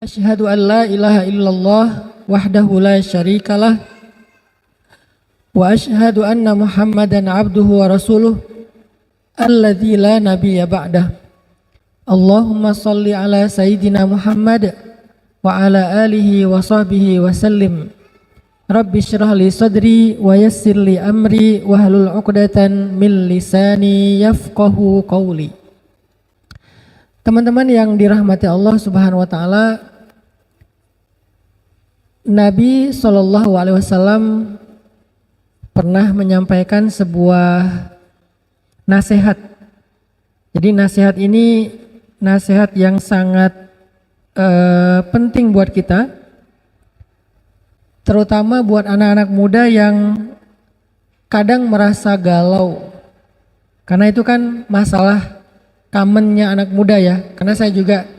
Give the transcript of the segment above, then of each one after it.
Asyhadu an la ilaha illallah wahdahu la syarikalah wa asyhadu anna Muhammadan abduhu wa rasuluh alladzi la nabiyya ba'dah. Allahumma salli ala sayyidina Muhammad wa ala alihi wa sahbihi wa sallim. Rabbi syrah li sadri wa yassir li amri wa hlul 'uqdatan min lisani yafqahu qawli. Teman-teman yang dirahmati Allah Subhanahu wa taala, Nabi SAW pernah menyampaikan sebuah nasihat. Jadi nasihat ini nasihat yang sangat penting buat kita, terutama buat anak-anak muda yang kadang merasa galau. Karena itu kan masalah commonnya anak muda ya. Karena saya juga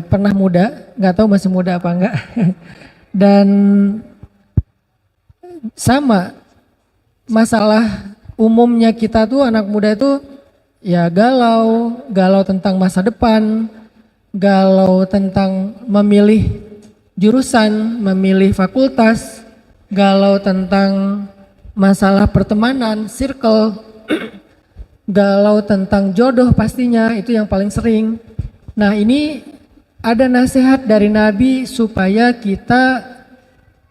pernah muda, nggak tahu masih muda apa enggak. Dan sama masalah umumnya kita tuh anak muda itu ya galau tentang masa depan, galau tentang memilih jurusan, memilih fakultas, galau tentang masalah pertemanan, circle, galau tentang jodoh pastinya, itu yang paling sering. Nah ini ada nasihat dari Nabi supaya kita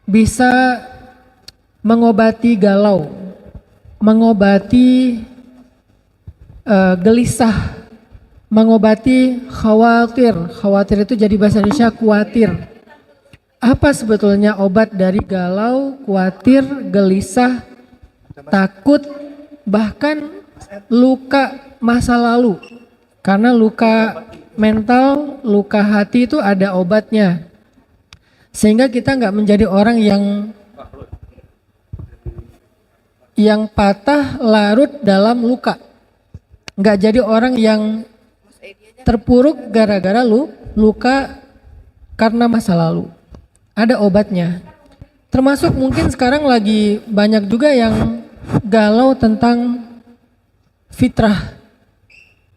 bisa mengobati galau, mengobati gelisah, mengobati khawatir. Khawatir itu jadi bahasa Indonesia khawatir. Apa sebetulnya obat dari galau, khawatir, gelisah, takut, bahkan luka masa lalu? Karena luka mental, luka hati itu ada obatnya. Sehingga kita nggak menjadi orang yang patah larut dalam luka. Nggak jadi orang yang terpuruk gara-gara luka karena masa lalu. Ada obatnya. Termasuk mungkin sekarang lagi banyak juga yang galau tentang fitrah.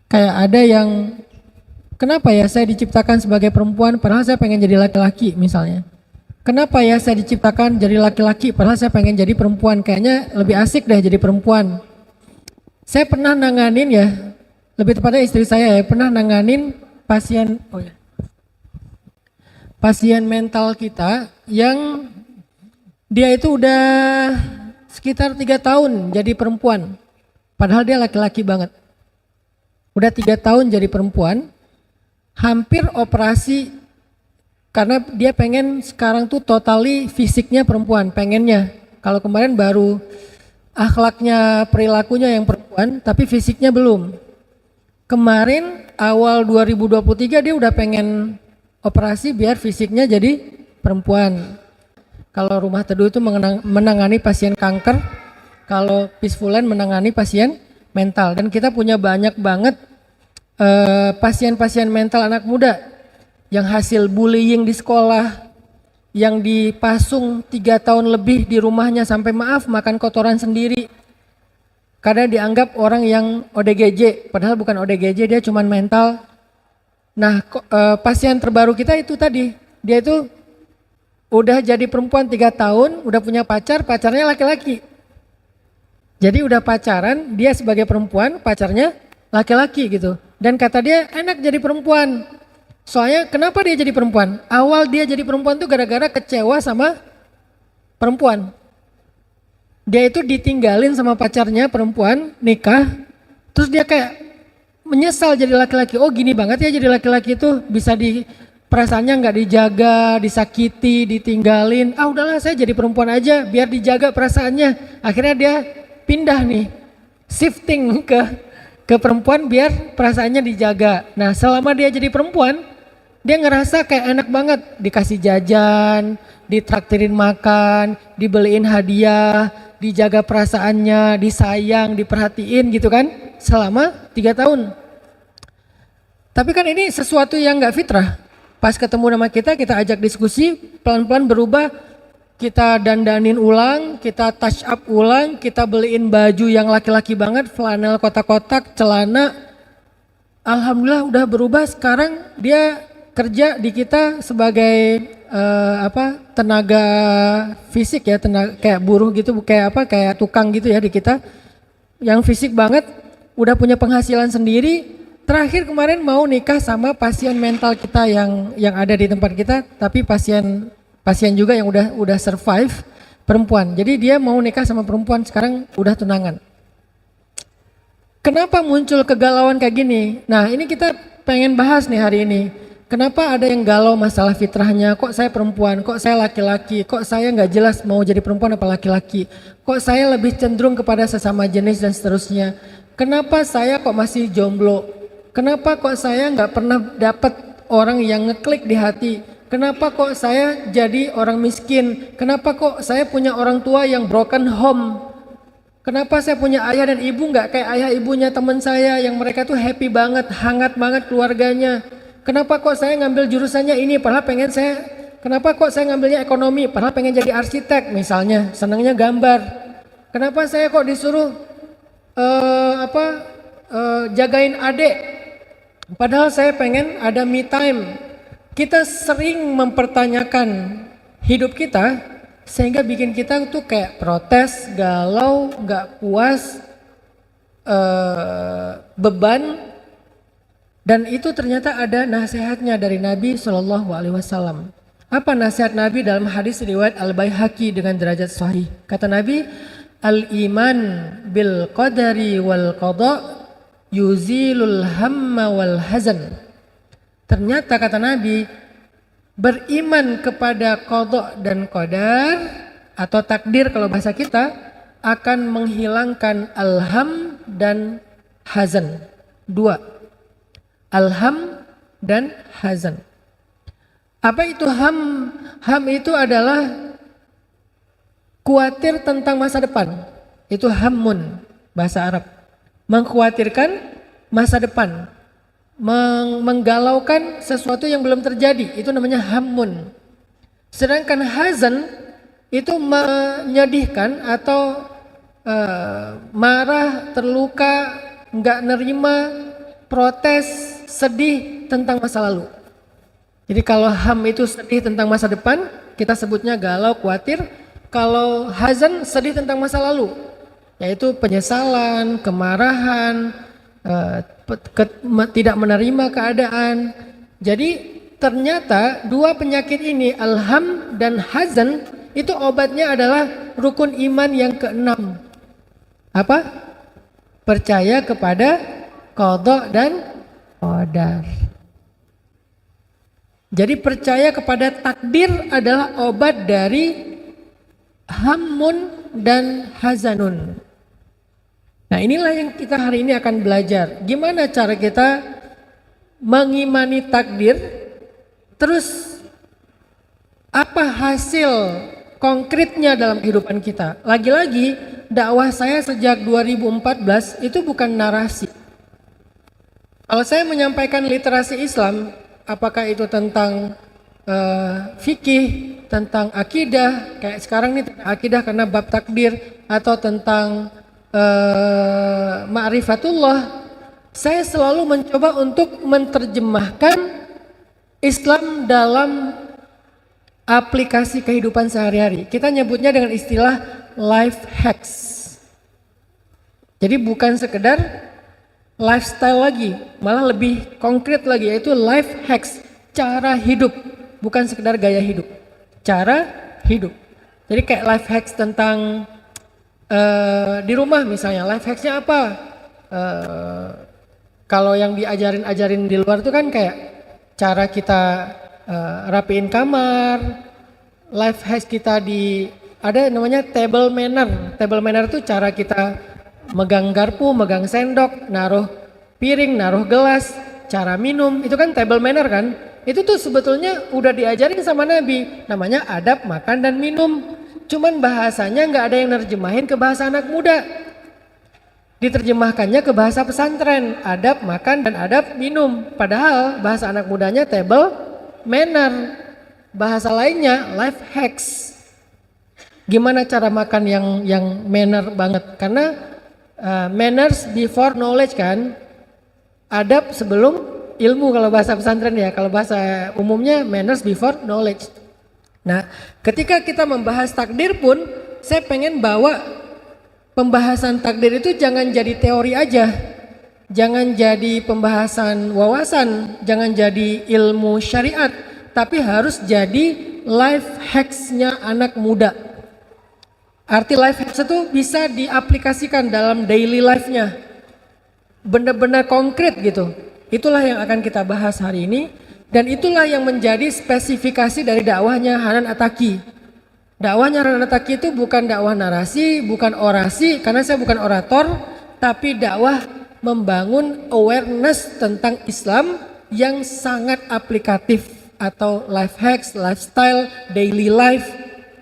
Kayak ada yang, kenapa ya saya diciptakan sebagai perempuan padahal saya pengen jadi laki-laki misalnya. Kenapa ya saya diciptakan jadi laki-laki padahal saya pengen jadi perempuan. Kayaknya lebih asik deh jadi perempuan. Saya pernah nanganin ya, lebih tepatnya istri saya ya, pernah nanganin pasien pasien mental kita yang dia itu udah sekitar 3 tahun jadi perempuan. Padahal dia laki-laki banget. Udah 3 tahun jadi perempuan, hampir operasi karena dia pengen sekarang tuh totally fisiknya perempuan, pengennya. Kalau kemarin baru akhlaknya, perilakunya yang perempuan, tapi fisiknya belum. Kemarin awal 2023 dia udah pengen operasi biar fisiknya jadi perempuan. Kalau Rumah Teduh itu menangani pasien kanker, kalau Peacefulan menangani pasien mental. Dan kita punya banyak banget pasien-pasien mental anak muda yang hasil bullying di sekolah, yang dipasung 3 tahun lebih di rumahnya sampai maaf makan kotoran sendiri karena dianggap orang yang ODGJ, padahal bukan ODGJ, dia cuman mental. Nah pasien terbaru kita itu tadi, dia itu udah jadi perempuan 3 tahun, udah punya pacar, pacarnya laki-laki. Jadi udah pacaran, dia sebagai perempuan, pacarnya laki-laki gitu. Dan kata dia enak jadi perempuan. Soalnya kenapa dia jadi perempuan? Awal dia jadi perempuan tuh gara-gara kecewa sama perempuan. Dia itu ditinggalin sama pacarnya perempuan, nikah. Terus dia kayak menyesal jadi laki-laki. Oh gini banget ya jadi laki-laki itu bisa perasaannya nggak dijaga, disakiti, ditinggalin. Ah udahlah saya jadi perempuan aja biar dijaga perasaannya. Akhirnya dia pindah nih, shifting ke perempuan biar perasaannya dijaga. Nah selama dia jadi perempuan, dia ngerasa kayak enak banget, dikasih jajan, ditraktirin makan, dibeliin hadiah, dijaga perasaannya, disayang, diperhatiin gitu kan selama 3 tahun. Tapi kan ini sesuatu yang gak fitrah. Pas ketemu sama kita ajak diskusi, pelan-pelan berubah, kita dandanin ulang, kita touch up ulang, kita beliin baju yang laki-laki banget, flanel kotak-kotak, celana. Alhamdulillah udah berubah, sekarang dia kerja di kita sebagai tenaga fisik ya, tenaga kayak buruh gitu, kayak tukang gitu ya di kita, yang fisik banget, udah punya penghasilan sendiri. Terakhir kemarin mau nikah sama pasien mental kita yang ada di tempat kita, tapi pasien juga yang udah survive, perempuan. Jadi dia mau nikah sama perempuan, sekarang udah tunangan. Kenapa muncul kegalauan kayak gini? Nah, ini kita pengen bahas nih hari ini. Kenapa ada yang galau masalah fitrahnya? Kok saya perempuan? Kok saya laki-laki? Kok saya nggak jelas mau jadi perempuan apa laki-laki? Kok saya lebih cenderung kepada sesama jenis dan seterusnya? Kenapa saya kok masih jomblo? Kenapa kok saya nggak pernah dapat orang yang ngeklik di hati? Kenapa kok saya jadi orang miskin? Kenapa kok saya punya orang tua yang broken home? Kenapa saya punya ayah dan ibu nggak kayak ayah ibunya teman saya yang mereka tuh happy banget, hangat banget keluarganya? Kenapa kok saya ngambil jurusannya ini padahal kenapa kok saya ngambilnya ekonomi padahal pengen jadi arsitek misalnya, senangnya gambar. Kenapa saya kok disuruh jagain adik padahal saya pengen ada me time. Kita sering mempertanyakan hidup kita sehingga bikin kita tuh kayak protes, galau, nggak puas, beban. Dan itu ternyata ada nasihatnya dari Nabi Shallallahu Alaihi Wasallam. Apa nasihat Nabi dalam hadis riwayat Al-Baihaqi dengan derajat sahih? Kata Nabi, al-iman bil qadari wal qada yuzilul hamma wal hazan. Ternyata kata Nabi, beriman kepada qada dan qadar atau takdir kalau bahasa kita akan menghilangkan alham dan hazan. Dua. Alham dan hazan. Apa itu ham? Ham itu adalah khawatir tentang masa depan. Itu hammun, bahasa Arab. Mengkhawatirkan masa depan. Menggalaukan sesuatu yang belum terjadi. Itu namanya hammun. Sedangkan hazan itu menyedihkan atau marah, terluka, nggak nerima, protes, sedih tentang masa lalu. Jadi kalau ham itu sedih tentang masa depan, kita sebutnya galau, khawatir. Kalau hazan sedih tentang masa lalu, yaitu penyesalan, kemarahan, tidak menerima keadaan. Jadi ternyata dua penyakit ini, alham dan hazan, itu obatnya adalah rukun iman yang keenam. Apa? Percaya kepada qada dan qadar. Jadi percaya kepada takdir adalah obat dari hammun dan hazanun. Nah, inilah yang kita hari ini akan belajar. Gimana cara kita mengimani takdir, terus apa hasil konkretnya dalam kehidupan kita. Lagi-lagi dakwah saya sejak 2014 itu bukan narasi. Kalau saya menyampaikan literasi Islam, apakah itu tentang fikih, tentang akidah, kayak sekarang nih akidah karena bab takdir, atau tentang ma'rifatullah, saya selalu mencoba untuk menerjemahkan Islam dalam aplikasi kehidupan sehari-hari. Kita nyebutnya dengan istilah life hacks. Jadi bukan sekedar lifestyle lagi, malah lebih konkret lagi, yaitu life hacks, cara hidup, bukan sekedar gaya hidup, cara hidup. Jadi kayak life hacks tentang di rumah misalnya, life hacksnya apa? Kalau yang diajarin di luar itu kan kayak cara kita rapiin kamar, life hacks kita ada namanya table manner. Table manner itu cara kita megang garpu, megang sendok, naruh piring, naruh gelas, cara minum, itu kan table manner kan? Itu tuh sebetulnya udah diajarin sama Nabi, namanya adab makan dan minum. Cuman bahasanya nggak ada yang nerjemahin ke bahasa anak muda. Diterjemahkannya ke bahasa pesantren, adab makan dan adab minum. Padahal bahasa anak mudanya table manner. Bahasa lainnya life hacks. Gimana cara makan yang manner banget? Karena manners before knowledge kan, adab sebelum ilmu kalau bahasa pesantren ya, kalau bahasa umumnya manners before knowledge. Nah, ketika kita membahas takdir pun, saya pengen bawa pembahasan takdir itu jangan jadi teori aja, jangan jadi pembahasan wawasan, jangan jadi ilmu syariat, tapi harus jadi life hacks-nya anak muda. Arti life hacks itu bisa diaplikasikan dalam daily life-nya, benar-benar konkret gitu. Itulah yang akan kita bahas hari ini, dan itulah yang menjadi spesifikasi dari dakwahnya Hanan Attaqi. Dakwahnya Hanan Attaqi itu bukan dakwah narasi, bukan orasi, karena saya bukan orator, tapi dakwah membangun awareness tentang Islam yang sangat aplikatif atau life hacks, lifestyle, daily life,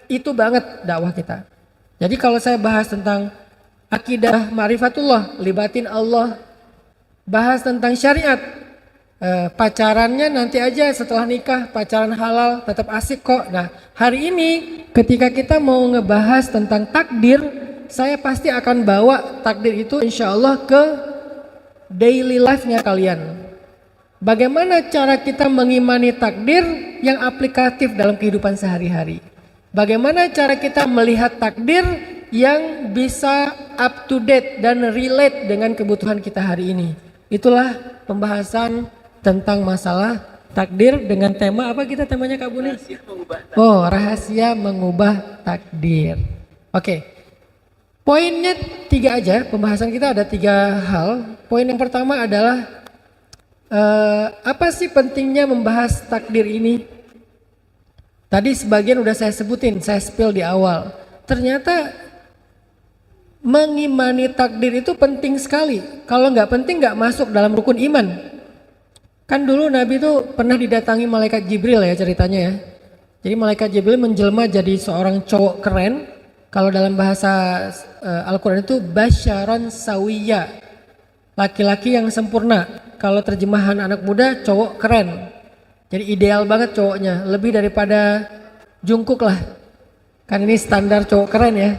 itu banget dakwah kita. Jadi kalau saya bahas tentang akidah ma'rifatullah, libatin Allah, bahas tentang syariat, pacarannya nanti aja setelah nikah, pacaran halal tetap asik kok. Nah, hari ini ketika kita mau ngebahas tentang takdir, saya pasti akan bawa takdir itu insya Allah ke daily life-nya kalian. Bagaimana cara kita mengimani takdir yang aplikatif dalam kehidupan sehari-hari? Bagaimana cara kita melihat takdir yang bisa up to date dan relate dengan kebutuhan kita hari ini? Itulah pembahasan tentang masalah takdir dengan tema apa kita temanya Kak Buni? Rahasia mengubah takdir. Oke. Poinnya 3 aja, pembahasan kita ada 3 hal. Poin yang pertama adalah apa sih pentingnya membahas takdir ini? Tadi sebagian udah saya sebutin, saya spill di awal. Ternyata mengimani takdir itu penting sekali. Kalau nggak penting nggak masuk dalam rukun iman. Kan dulu Nabi itu pernah didatangi malaikat Jibril ya ceritanya ya. Jadi malaikat Jibril menjelma jadi seorang cowok keren. Kalau dalam bahasa Al-Quran itu basyaron sawiya, laki-laki yang sempurna. Kalau terjemahan anak muda, cowok keren. Jadi ideal banget cowoknya, lebih daripada Jungkook lah. Kan ini standar cowok keren ya.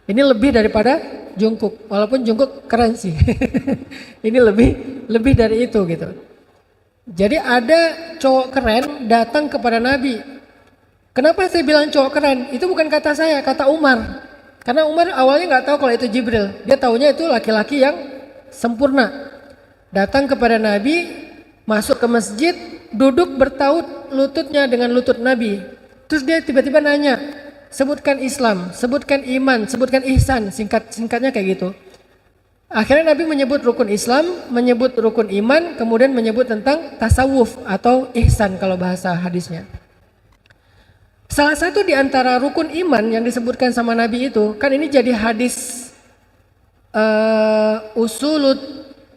Ini lebih daripada Jungkook, walaupun Jungkook keren sih. Ini lebih dari itu gitu. Jadi ada cowok keren datang kepada Nabi. Kenapa saya bilang cowok keren? Itu bukan kata saya, kata Umar. Karena Umar awalnya nggak tahu kalau itu Jibril. Dia taunya itu laki-laki yang sempurna. Datang kepada Nabi, masuk ke masjid, duduk bertaut lututnya dengan lutut Nabi. Terus dia tiba-tiba nanya, sebutkan Islam, sebutkan iman, sebutkan ihsan, singkatnya kayak gitu. Akhirnya Nabi menyebut rukun Islam, menyebut rukun iman, kemudian menyebut tentang tasawuf atau ihsan kalau bahasa hadisnya. Salah satu di antara rukun iman yang disebutkan sama Nabi itu, kan ini jadi hadis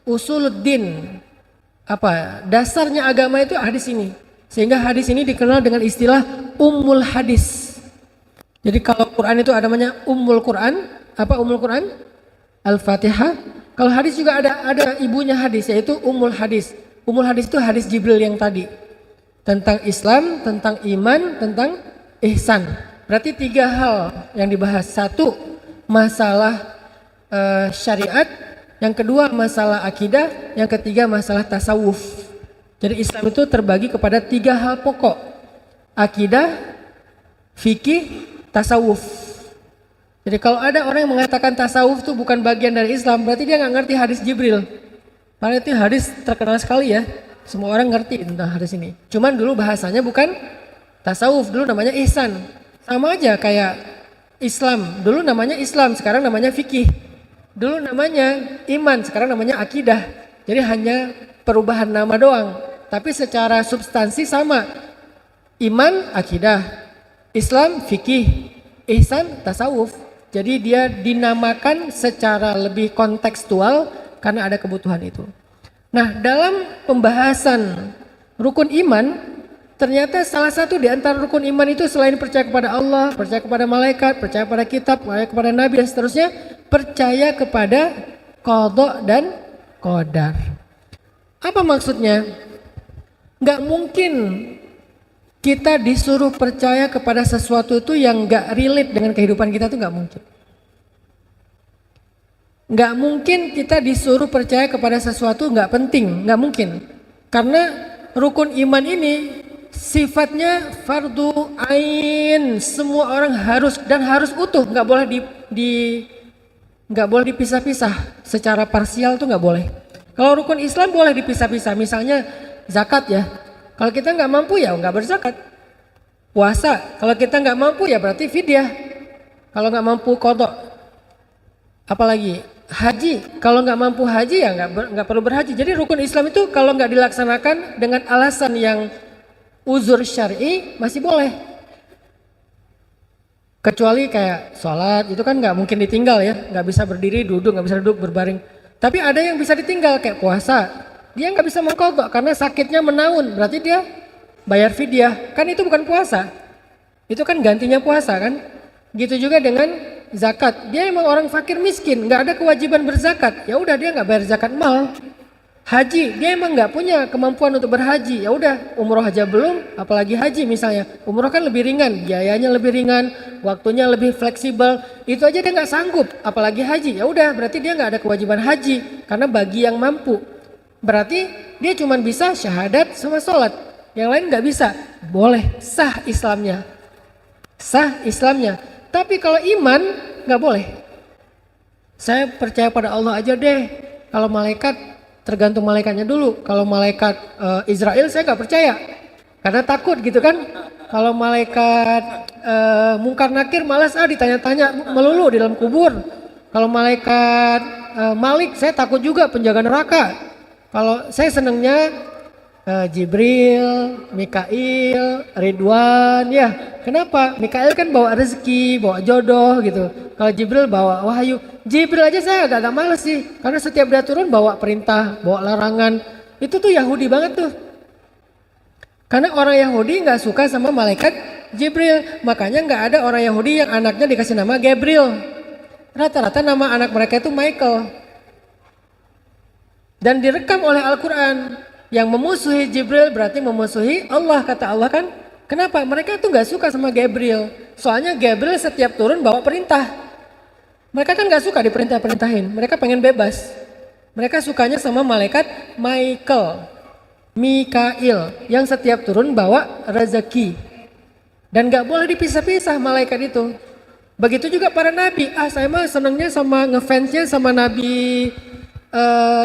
usuluddin, dasarnya agama itu hadis ini. Sehingga hadis ini dikenal dengan istilah ummul hadis. Jadi kalau Quran itu ada namanya Ummul Quran, apa Ummul Quran? Al-Fatihah. Kalau hadis juga ada ibunya hadis, yaitu Ummul Hadis. Ummul Hadis itu hadis Jibril yang tadi. Tentang Islam, tentang iman, tentang ihsan. Berarti 3 hal yang dibahas. 1, masalah syariat. Yang kedua masalah akidah. Yang ketiga masalah tasawuf. Jadi Islam itu terbagi kepada 3 hal pokok. Akidah, fikih, tasawuf. Jadi kalau ada orang yang mengatakan tasawuf itu bukan bagian dari Islam, berarti dia nggak ngerti hadis Jibril. Padahal itu hadis terkenal sekali ya, semua orang ngerti tentang hadis ini. Cuman dulu bahasanya bukan tasawuf, dulu namanya ihsan. Sama aja kayak Islam, dulu namanya Islam, sekarang namanya fikih. Dulu namanya iman, sekarang namanya akidah. Jadi hanya perubahan nama doang, tapi secara substansi sama. Iman, akidah, Islam, fikih, ihsan, tasawuf. Jadi dia dinamakan secara lebih kontekstual karena ada kebutuhan itu. Nah, dalam pembahasan rukun iman, ternyata salah satu di antara rukun iman itu selain percaya kepada Allah, percaya kepada malaikat, percaya kepada kitab, percaya kepada nabi dan seterusnya, percaya kepada qada dan qadar. Apa maksudnya? Nggak mungkin kita disuruh percaya kepada sesuatu itu yang gak relate dengan kehidupan kita, tuh gak mungkin. Nggak mungkin kita disuruh percaya kepada sesuatu nggak penting, nggak mungkin. Karena rukun iman ini sifatnya fardu ain, semua orang harus dan harus utuh, nggak boleh nggak boleh dipisah-pisah. Secara parsial tuh nggak boleh. Kalau rukun Islam boleh dipisah-pisah, misalnya zakat ya. Kalau kita nggak mampu ya nggak berzakat. Puasa, kalau kita nggak mampu ya berarti fidyah. Kalau nggak mampu qadha. Apalagi haji, kalau nggak mampu haji ya nggak perlu berhaji. Jadi rukun Islam itu kalau nggak dilaksanakan dengan alasan yang uzur syar'i masih boleh. Kecuali kayak sholat itu kan nggak mungkin ditinggal ya, nggak bisa berdiri, duduk, nggak bisa duduk berbaring. Tapi ada yang bisa ditinggal kayak puasa, dia nggak bisa mengqadha karena sakitnya menaun, berarti dia bayar fidyah. Kan itu bukan puasa, itu kan gantinya puasa kan. Gitu juga dengan zakat, dia emang orang fakir miskin, nggak ada kewajiban berzakat, ya udah dia nggak bayar zakat mal. Haji, dia emang nggak punya kemampuan untuk berhaji, ya udah umroh aja belum, apalagi haji misalnya. Umroh kan lebih ringan, biayanya lebih ringan, waktunya lebih fleksibel, itu aja dia nggak sanggup, apalagi haji. Ya udah, berarti dia nggak ada kewajiban haji, karena bagi yang mampu. Berarti dia cuma bisa syahadat sama sholat, yang lain nggak bisa. Boleh, sah Islamnya, sah Islamnya. Tapi kalau iman nggak boleh. Saya percaya pada Allah aja deh. Kalau malaikat tergantung malaikatnya dulu. Kalau malaikat Israel saya nggak percaya karena takut gitu kan. Kalau malaikat Mungkar Nakir malas ditanya-tanya melulu di dalam kubur. Kalau malaikat Malik saya takut juga, penjaga neraka. Kalau saya senangnya Jibril, Mikail, Ridwan ya. Kenapa? Mikail kan bawa rezeki, bawa jodoh gitu. Kalau Jibril bawa wahyu. Jibril aja saya agak males sih, karena setiap dia turun bawa perintah, bawa larangan. Itu tuh Yahudi banget tuh. Karena orang Yahudi nggak suka sama malaikat Jibril, makanya nggak ada orang Yahudi yang anaknya dikasih nama Gabriel. Rata-rata nama anak mereka itu Michael. Dan direkam oleh Al-Quran. Yang memusuhi Jibril berarti memusuhi Allah, kata Allah kan. Kenapa? Mereka tuh nggak suka sama Gabriel. Soalnya Gabriel setiap turun bawa perintah. Mereka kan nggak suka diperintah-perintahin. Mereka pengen bebas. Mereka sukanya sama malaikat Mikail, yang setiap turun bawa rezeki. Dan nggak boleh dipisah-pisah malaikat itu. Begitu juga para nabi. Saya mah senangnya sama ngefansnya sama Nabi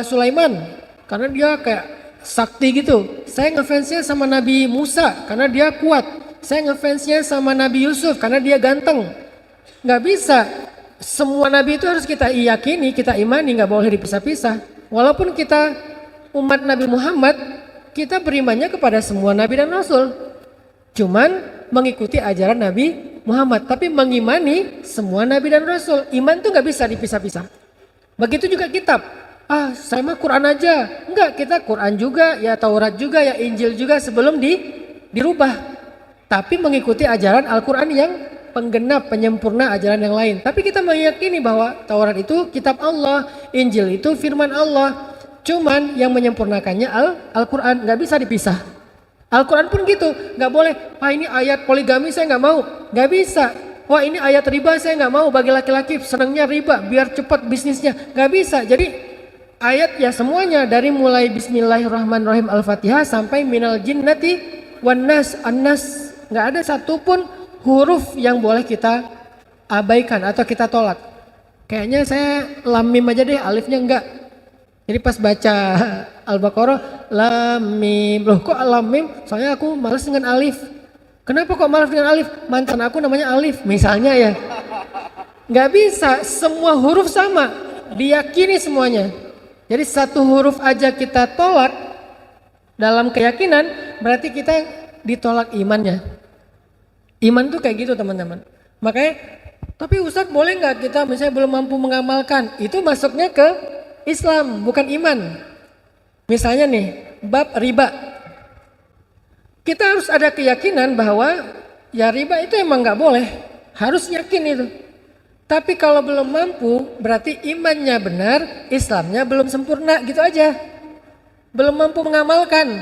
Sulaiman, karena dia kayak sakti gitu. Saya ngefansnya sama Nabi Musa karena dia kuat. Saya ngefansnya sama Nabi Yusuf karena dia ganteng. Nggak bisa. Semua nabi itu harus kita yakini, kita imani, nggak boleh dipisah-pisah. Walaupun kita umat Nabi Muhammad, kita berimannya kepada semua nabi dan rasul. Cuman mengikuti ajaran Nabi Muhammad, tapi mengimani semua nabi dan rasul. Iman tuh nggak bisa dipisah-pisah. Begitu juga kitab. Saya mah Quran aja. Enggak, kita Quran juga, ya Taurat juga, ya Injil juga sebelum dirubah. Tapi mengikuti ajaran Al-Quran yang penggenap, penyempurna ajaran yang lain. Tapi kita meyakini bahwa Taurat itu kitab Allah, Injil itu firman Allah. Cuman yang menyempurnakannya Al-Quran, nggak bisa dipisah. Al-Quran pun gitu, nggak boleh. Ini ayat poligami saya nggak mau, nggak bisa. Wah ini ayat riba saya nggak mau, bagi laki-laki senangnya riba biar cepat bisnisnya, nggak bisa. Jadi ayat ya semuanya dari mulai Bismillahirrahmanirrahim Al-Fatihah sampai minal jinnati wan nas, an-nas, nggak ada satupun huruf yang boleh kita abaikan atau kita tolak. Kayaknya saya lam mim aja deh, alifnya enggak. Jadi pas baca Al-Baqarah lam mim, loh kok lam mim? Soalnya aku malas dengan alif. Kenapa kok malas dengan alif? Mantan aku namanya Alif misalnya ya. Nggak bisa, semua huruf sama, diyakini semuanya. Jadi satu huruf aja kita tolak dalam keyakinan, berarti kita ditolak imannya. Iman tuh kayak gitu teman-teman. Makanya, tapi Ustadz boleh nggak kita misalnya belum mampu mengamalkan, itu masuknya ke Islam, bukan iman. Misalnya nih, bab riba. Kita harus ada keyakinan bahwa ya riba itu emang nggak boleh, harus yakin itu. Tapi kalau belum mampu, berarti imannya benar, Islamnya belum sempurna, gitu aja. Belum mampu mengamalkan.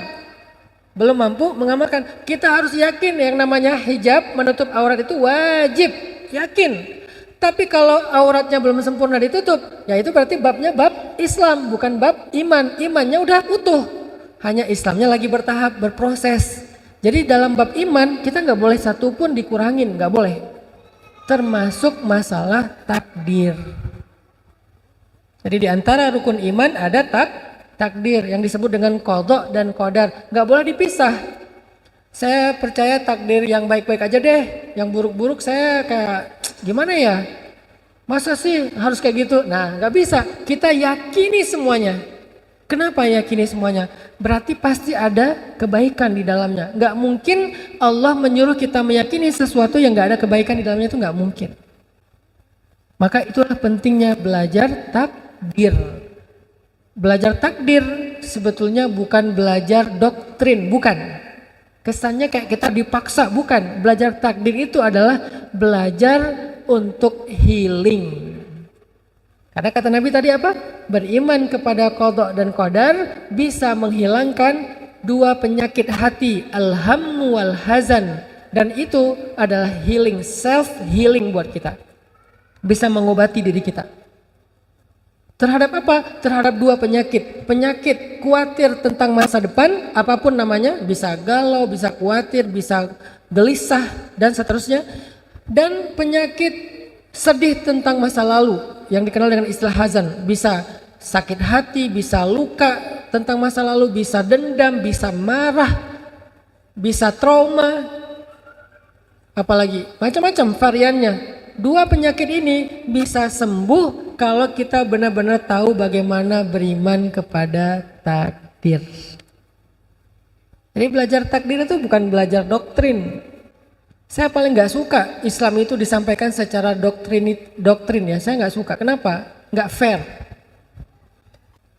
Belum mampu mengamalkan. Kita harus yakin yang namanya hijab menutup aurat itu wajib, yakin. Tapi kalau auratnya belum sempurna ditutup, ya itu berarti babnya bab Islam, bukan bab iman. Imannya udah utuh, hanya Islamnya lagi bertahap, berproses. Jadi dalam bab iman kita nggak boleh satu pun dikurangin, nggak boleh. Termasuk masalah takdir. Jadi di antara rukun iman ada takdir yang disebut dengan qadha dan qadar, nggak boleh dipisah. Saya percaya takdir yang baik-baik aja deh, yang buruk-buruk saya kayak gimana ya? Masa sih harus kayak gitu? Nah, nggak bisa. Kita yakini semuanya. Kenapa yakini semuanya? Berarti pasti ada kebaikan di dalamnya. Nggak mungkin Allah menyuruh kita meyakini sesuatu yang nggak ada kebaikan di dalamnya, itu nggak mungkin. Maka itulah pentingnya belajar takdir. Belajar takdir sebetulnya bukan belajar doktrin, bukan. Kesannya kayak kita dipaksa, bukan. Belajar takdir itu adalah belajar untuk healing. Karena kata Nabi tadi apa? Beriman kepada qadha dan qadar bisa menghilangkan dua penyakit hati, al-hammu wal hazan. Dan itu adalah healing, self healing buat kita. Bisa mengobati diri kita. Terhadap apa? Terhadap dua penyakit. Penyakit khawatir tentang masa depan, apapun namanya, bisa galau, bisa khawatir, bisa gelisah, dan seterusnya. Dan penyakit sedih tentang masa lalu, yang dikenal dengan istilah hazan. Bisa sakit hati, bisa luka tentang masa lalu, bisa dendam, bisa marah, bisa trauma, apalagi macam-macam variannya. Dua penyakit ini bisa sembuh kalau kita benar-benar tahu bagaimana beriman kepada takdir. Jadi belajar takdir itu bukan belajar doktrin. Saya paling nggak suka Islam itu disampaikan secara doktrin ya. Saya nggak suka. Kenapa? Nggak fair.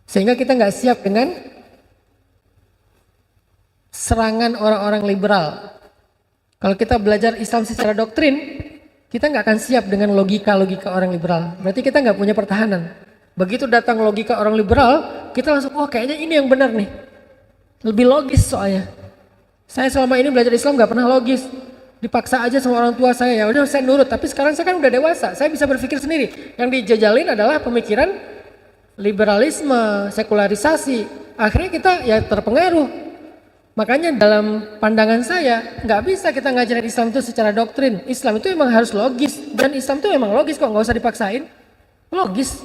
Sehingga kita nggak siap dengan serangan orang-orang liberal. Kalau kita belajar Islam secara doktrin, kita nggak akan siap dengan logika-logika orang liberal. Berarti kita nggak punya pertahanan. Begitu datang logika orang liberal, kita langsung, oh kayaknya ini yang benar nih. Lebih logis soalnya. Saya selama ini belajar Islam nggak pernah logis. Dipaksa aja sama orang tua saya, ya udah saya nurut. Tapi sekarang saya kan udah dewasa, saya bisa berpikir sendiri. Yang dijajalin adalah pemikiran liberalisme, sekularisasi. Akhirnya kita ya terpengaruh. Makanya dalam pandangan saya nggak bisa kita ngajarin Islam itu secara doktrin. Islam itu emang harus logis, dan Islam itu emang logis kok, nggak usah dipaksain. Logis.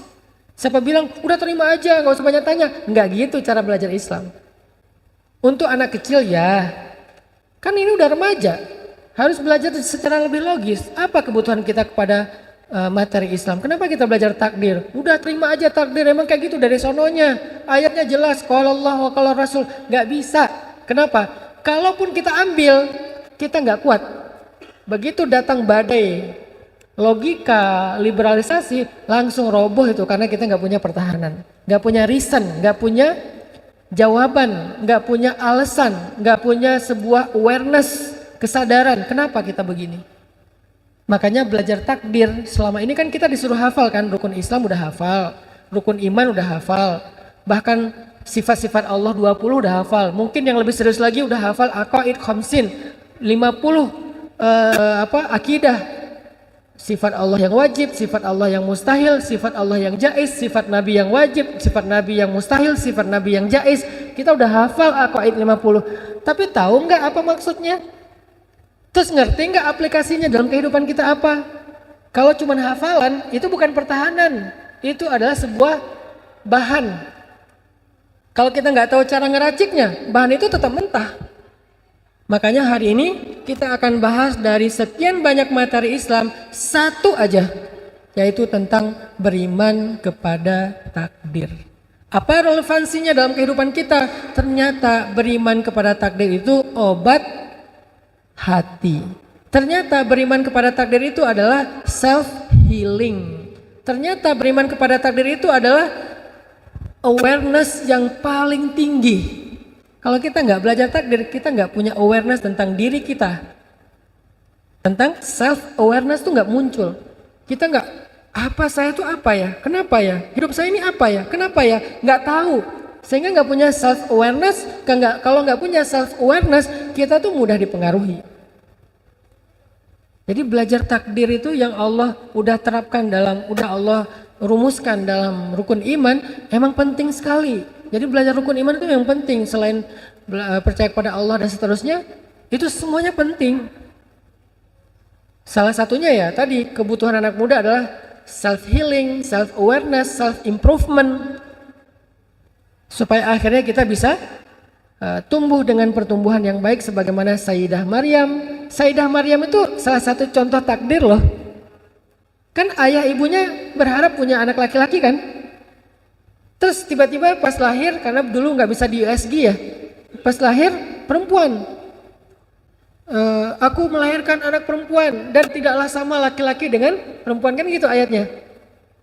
Siapa bilang udah terima aja, nggak usah banyak tanya? Nggak gitu cara belajar Islam. Untuk anak kecil ya, kan ini udah remaja, harus belajar secara lebih logis. Apa kebutuhan kita kepada materi Islam? Kenapa kita belajar takdir? Udah terima aja takdir, emang kayak gitu dari sononya. Ayatnya jelas, qala Allah wa qala Rasul. Nggak bisa. Kenapa? Kalaupun kita ambil, kita nggak kuat. Begitu datang badai logika liberalisasi, langsung roboh itu karena kita nggak punya pertahanan, nggak punya reason, nggak punya jawaban, nggak punya alasan, nggak punya sebuah awareness, kesadaran. Kenapa kita begini? Makanya belajar takdir selama ini kan kita disuruh hafal kan, rukun Islam udah hafal, rukun iman udah hafal, bahkan sifat-sifat Allah 20 udah hafal. Mungkin yang lebih serius lagi udah hafal aqaid khamsin, 50 akidah. Sifat Allah yang wajib, sifat Allah yang mustahil, sifat Allah yang jaiz, sifat Nabi yang wajib, sifat Nabi yang mustahil, sifat Nabi yang jaiz. Kita udah hafal aqaid 50. Tapi tahu nggak apa maksudnya? Terus ngerti nggak aplikasinya dalam kehidupan kita apa? Kalau cuma hafalan itu bukan pertahanan, itu adalah sebuah bahan. Kalau kita nggak tahu cara ngeraciknya, bahan itu tetap mentah. Makanya hari ini kita akan bahas dari sekian banyak materi Islam, satu aja, yaitu tentang beriman kepada takdir. Apa relevansinya dalam kehidupan kita? Ternyata beriman kepada takdir itu obat hati. Ternyata beriman kepada takdir itu adalah self healing. Ternyata beriman kepada takdir itu adalah awareness yang paling tinggi. Kalau kita nggak belajar takdir, kita nggak punya awareness tentang diri kita. Tentang self awareness tuh nggak muncul. Kita nggak, apa saya itu apa ya? Kenapa ya? Hidup saya ini apa ya? Kenapa ya? Nggak tahu. Sehingga nggak punya self awareness. Kalau nggak punya self awareness, kita tuh mudah dipengaruhi. Jadi belajar takdir itu yang Allah udah terapkan udah Allah rumuskan dalam rukun iman, emang penting sekali. Jadi belajar rukun iman itu yang penting, selain percaya kepada Allah dan seterusnya, itu semuanya penting. Salah satunya ya tadi, kebutuhan anak muda adalah self healing, self awareness, self improvement, supaya akhirnya kita bisa tumbuh dengan pertumbuhan yang baik sebagaimana Sayyidah Maryam. Sayyidah Maryam itu salah satu contoh takdir loh. Kan ayah ibunya berharap punya anak laki-laki kan. Terus tiba-tiba pas lahir, karena dulu nggak bisa di USG ya, pas lahir perempuan. Aku melahirkan anak perempuan dan tidaklah sama laki-laki dengan perempuan, kan gitu ayatnya.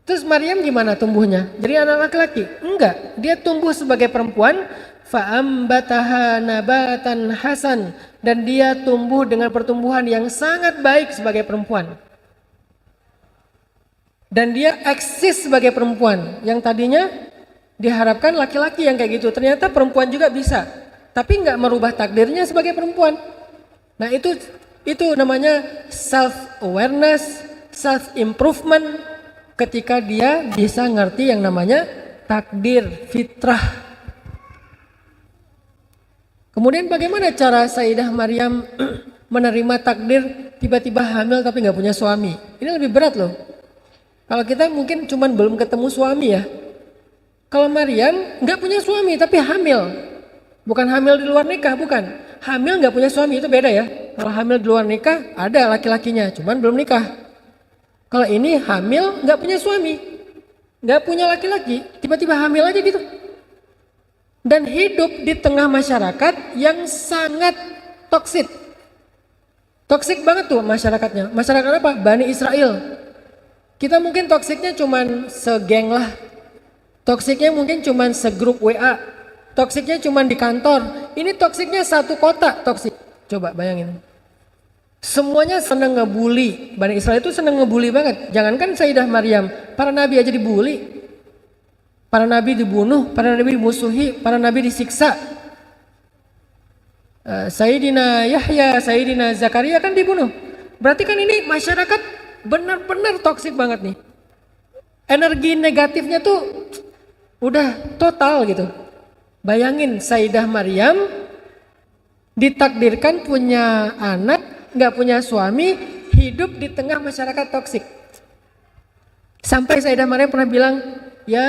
Terus Maryam gimana tumbuhnya? Jadi anak laki-laki? Enggak, dia tumbuh sebagai perempuan. Fa'ambataha nabatan hasan, dan dia tumbuh dengan pertumbuhan yang sangat baik sebagai perempuan. Dan dia eksis sebagai perempuan. Yang tadinya diharapkan laki-laki yang kayak gitu, ternyata perempuan juga bisa. Tapi nggak merubah takdirnya sebagai perempuan. Nah itu namanya self awareness, self improvement, ketika dia bisa ngerti yang namanya takdir, fitrah. Kemudian bagaimana cara Sayyidah Maryam menerima takdir tiba-tiba hamil tapi nggak punya suami? Ini lebih berat loh. Kalau kita mungkin cuman belum ketemu suami ya. Kalau Maryam nggak punya suami tapi hamil, bukan hamil di luar nikah, bukan. Hamil nggak punya suami itu beda ya. Kalau hamil di luar nikah ada laki-lakinya, cuman belum nikah. Kalau ini hamil nggak punya suami, nggak punya laki-laki, tiba-tiba hamil aja gitu. Dan hidup di tengah masyarakat yang sangat toksik. Toksik banget tuh masyarakatnya. Masyarakat apa? Bani Israel. Kita mungkin toksiknya cuman segeng lah. Toksiknya mungkin cuman segrup WA. Toksiknya cuman di kantor. Ini toksiknya satu kota toksik. Coba bayangin. Semuanya seneng ngebully. Bani Israel itu seneng ngebully banget. Jangankan Sayyidah Maryam, para nabi aja dibully. Para nabi dibunuh, para nabi dimusuhi, para nabi disiksa. Sayyidina Yahya, Sayyidina Zakaria kan dibunuh. Berarti kan ini masyarakat benar-benar toksik banget nih. Energi negatifnya tuh udah total gitu. Bayangin Sayyidah Maryam ditakdirkan punya anak, nggak punya suami, hidup di tengah masyarakat toksik. Sampai Sayyidah Maryam pernah bilang, ya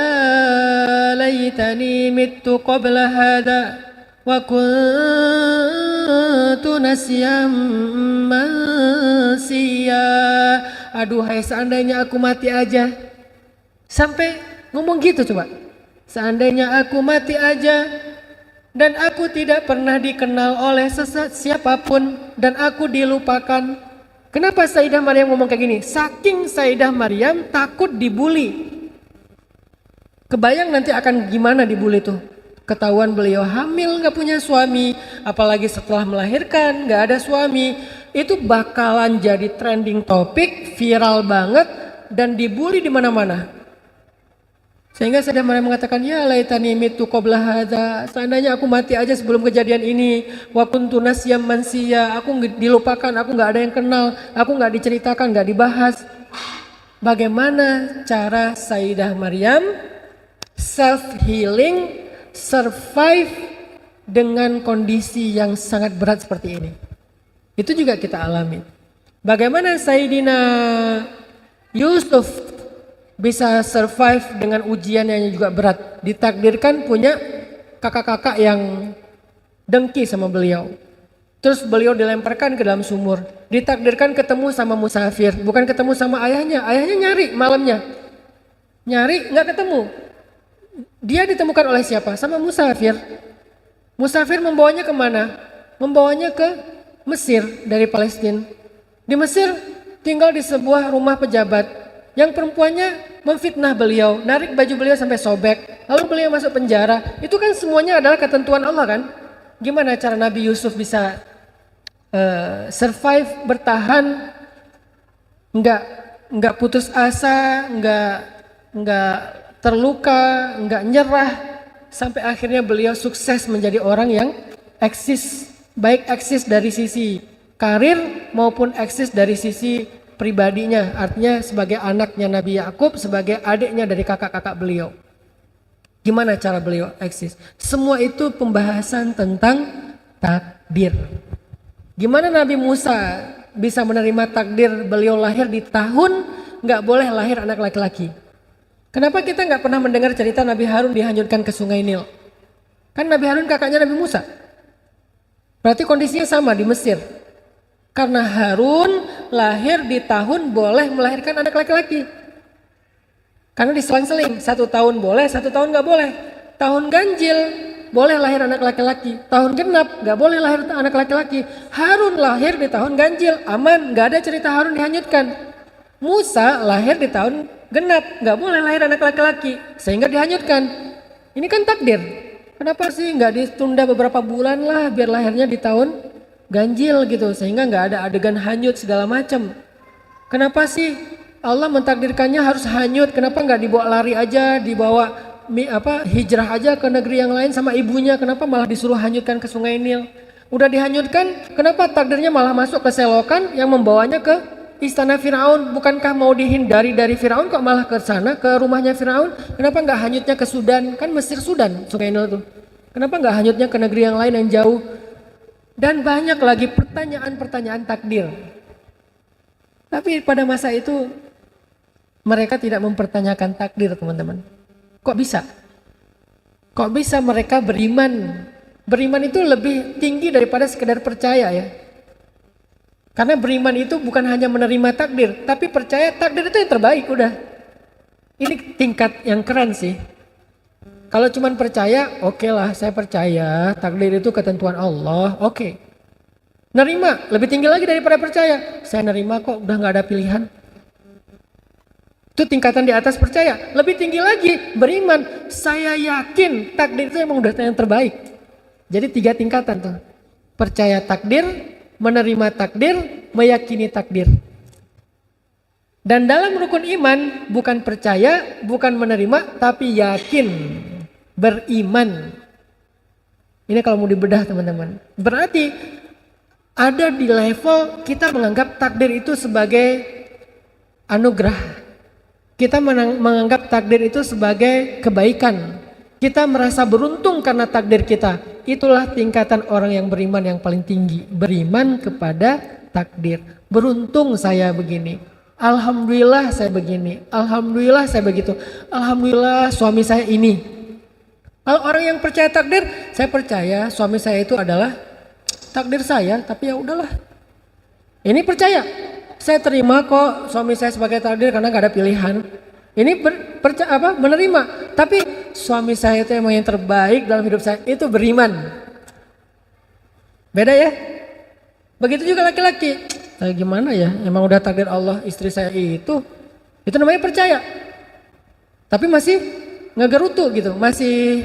laitani mittu qabla hada wa kuntu nasyam mansiya. Aduhai seandainya aku mati aja. Sampai ngomong gitu coba. Seandainya aku mati aja dan aku tidak pernah dikenal oleh siapapun dan aku dilupakan. Kenapa Sayyidah Maryam ngomong kayak gini? Saking Sayyidah Maryam takut dibully. Kebayang nanti akan gimana dibully tuh. Ketahuan beliau hamil gak punya suami, apalagi setelah melahirkan gak ada suami, itu bakalan jadi trending topik, viral banget dan dibully di mana-mana. Sehingga Sayyidah Maryam mengatakan, ya laitani mitu qabla hadza, seandainya aku mati aja sebelum kejadian ini, wa kuntu nasyam mansiya, aku dilupakan, aku gak ada yang kenal, aku gak diceritakan, gak dibahas. Bagaimana cara Sayyidah Maryam self healing, survive dengan kondisi yang sangat berat seperti ini? Itu juga kita alami. Bagaimana Sayyidina Yusuf bisa survive dengan ujian yang juga berat, ditakdirkan punya kakak-kakak yang dengki sama beliau, terus beliau dilemparkan ke dalam sumur, ditakdirkan ketemu sama musafir, bukan ketemu sama ayahnya, ayahnya nyari malamnya, nyari nggak ketemu, dia ditemukan oleh siapa? Sama musafir. Musafir membawanya kemana? Membawanya ke Mesir dari Palestina. Di Mesir tinggal di sebuah rumah pejabat. Yang perempuannya memfitnah beliau, narik baju beliau sampai sobek, lalu beliau masuk penjara. Itu kan semuanya adalah ketentuan Allah kan? Gimana cara Nabi Yusuf bisa survive, bertahan, nggak putus asa, nggak terluka, nggak nyerah, sampai akhirnya beliau sukses menjadi orang yang eksis, baik eksis dari sisi karir maupun eksis dari sisi pribadinya, artinya sebagai anaknya Nabi Yakub, sebagai adiknya dari kakak-kakak beliau. Gimana cara beliau eksis? Semua itu pembahasan tentang takdir. Gimana Nabi Musa bisa menerima takdir beliau lahir di tahun nggak boleh lahir anak laki-laki? Kenapa kita nggak pernah mendengar cerita Nabi Harun dihanyutkan ke Sungai Nil? Kan Nabi Harun kakaknya Nabi Musa. Berarti kondisinya sama di Mesir. Karena Harun lahir di tahun boleh melahirkan anak laki-laki. Karena diselang-seling, 1 tahun boleh, 1 tahun nggak boleh. Tahun ganjil boleh lahir anak laki-laki, tahun genap nggak boleh lahir anak laki-laki. Harun lahir di tahun ganjil, aman, nggak ada cerita Harun dihanyutkan. Musa lahir di tahun genap, nggak boleh lahir anak laki-laki, sehingga dihanyutkan. Ini kan takdir. Kenapa sih nggak ditunda beberapa bulan lah biar lahirnya di tahun ganjil gitu, sehingga nggak ada adegan hanyut segala macam. Kenapa sih Allah mentakdirkannya harus hanyut? Kenapa nggak dibawa lari aja, dibawa hijrah aja ke negeri yang lain sama ibunya? Kenapa malah disuruh hanyutkan ke Sungai Nil? Udah dihanyutkan, kenapa takdirnya malah masuk ke selokan yang membawanya ke istana Firaun? Bukankah mau dihindari dari Firaun, kok malah ke sana, ke rumahnya Firaun? Kenapa nggak hanyutnya ke Sudan? Kan Mesir Sudan Sungai Nil tuh. Kenapa nggak hanyutnya ke negeri yang lain yang jauh? Dan banyak lagi pertanyaan-pertanyaan takdir. Tapi pada masa itu mereka tidak mempertanyakan takdir, teman-teman. Kok bisa? Kok bisa mereka beriman? Beriman itu lebih tinggi daripada sekedar percaya ya. Karena beriman itu bukan hanya menerima takdir, tapi percaya takdir itu yang terbaik udah. Ini tingkat yang keren sih. Kalau cuma percaya, oke lah, saya percaya takdir itu ketentuan Allah, oke. Nerima, lebih tinggi lagi daripada percaya. Saya nerima kok, udah gak ada pilihan. Itu tingkatan di atas percaya. Lebih tinggi lagi, beriman. Saya yakin takdir itu emang udah yang terbaik. Jadi 3 tingkatan tuh. Percaya takdir, menerima takdir, meyakini takdir. Dan dalam rukun iman, bukan percaya, bukan menerima, tapi yakin, beriman. Ini kalau mau dibedah teman-teman. Berarti ada di level kita menganggap takdir itu sebagai anugerah. Kita menganggap takdir itu sebagai kebaikan. Kita merasa beruntung karena takdir kita. Itulah tingkatan orang yang beriman yang paling tinggi. Beriman kepada takdir. Beruntung saya begini. Alhamdulillah saya begini. Alhamdulillah saya begitu. Alhamdulillah suami saya ini. Kalau orang yang percaya takdir, saya percaya suami saya itu adalah takdir saya, tapi ya udahlah. Ini percaya. Saya terima kok suami saya sebagai takdir karena gak ada pilihan. Ini menerima. Tapi suami saya itu emang yang terbaik dalam hidup saya. Itu beriman. Beda ya. Begitu juga laki-laki. Gimana ya? Emang udah takdir Allah istri saya itu. Itu namanya percaya. Tapi masih ngegerutu gitu. Masih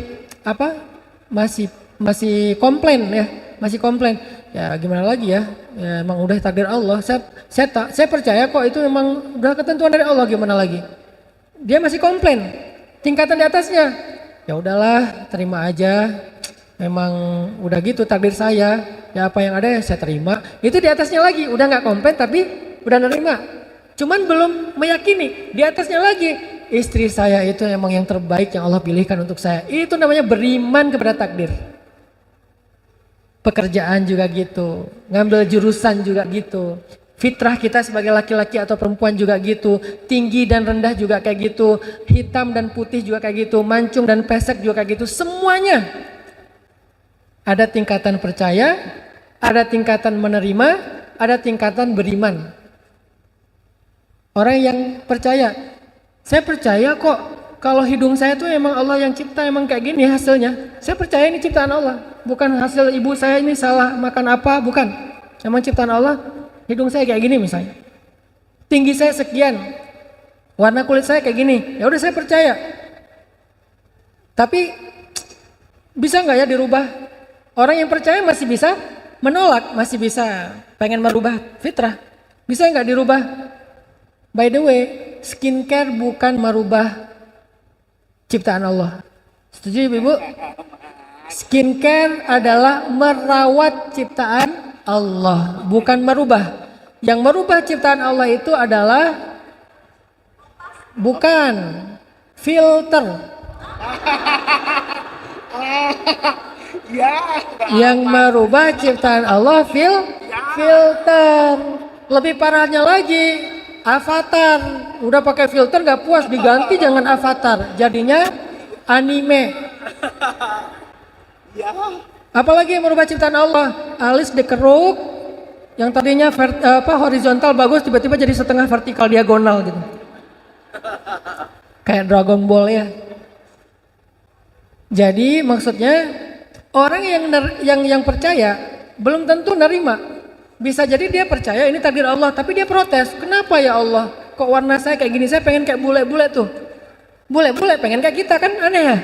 Masih komplain ya. Masih komplain. Ya gimana lagi ya, ya emang udah takdir Allah. Saya percaya kok itu memang udah ketentuan dari Allah, gimana lagi. Dia masih komplain, tingkatan di atasnya. Ya udahlah, terima aja. Memang udah gitu takdir saya. Ya apa yang ada ya saya terima. Itu di atasnya lagi, udah nggak komplain tapi udah nerima. Cuman belum meyakini. Di atasnya lagi, istri saya itu emang yang terbaik yang Allah pilihkan untuk saya. Itu namanya beriman kepada takdir. Pekerjaan juga gitu, ngambil jurusan juga gitu. Fitrah kita sebagai laki-laki atau perempuan juga gitu. Tinggi dan rendah juga kayak gitu. Hitam dan putih juga kayak gitu. Mancung dan pesek juga kayak gitu. Semuanya ada tingkatan percaya, ada tingkatan menerima, ada tingkatan beriman. Orang yang percaya, saya percaya kok kalau hidung saya tuh emang Allah yang cipta, emang kayak gini hasilnya. Saya percaya ini ciptaan Allah. Bukan hasil ibu saya ini salah makan apa, bukan. Emang ciptaan Allah, hidung saya kayak gini misalnya. Tinggi saya sekian, warna kulit saya kayak gini. Ya udah saya percaya. Tapi bisa nggak ya dirubah? Orang yang percaya masih bisa menolak, masih bisa pengen merubah fitrah. Bisa nggak dirubah? By the way, skincare bukan merubah ciptaan Allah. Setuju Ibu? Skincare adalah merawat ciptaan Allah, bukan merubah. Yang merubah ciptaan Allah itu adalah bukan filter. Yang merubah ciptaan Allah filter. Lebih parahnya lagi, avatar. Udah pakai filter gak puas, diganti jangan avatar, jadinya anime. Apalagi yang merubah ciptaan Allah, alis dikeruk, yang tadinya horizontal bagus tiba-tiba jadi setengah vertikal diagonal gitu. Kayak Dragon Ball ya. Jadi maksudnya orang yang percaya belum tentu nerima. Bisa jadi dia percaya ini takdir Allah, tapi dia protes. Kenapa ya Allah? Kok warna saya kayak gini? Saya pengen kayak bule-bule tuh. Bule-bule pengen kayak kita kan, aneh ya?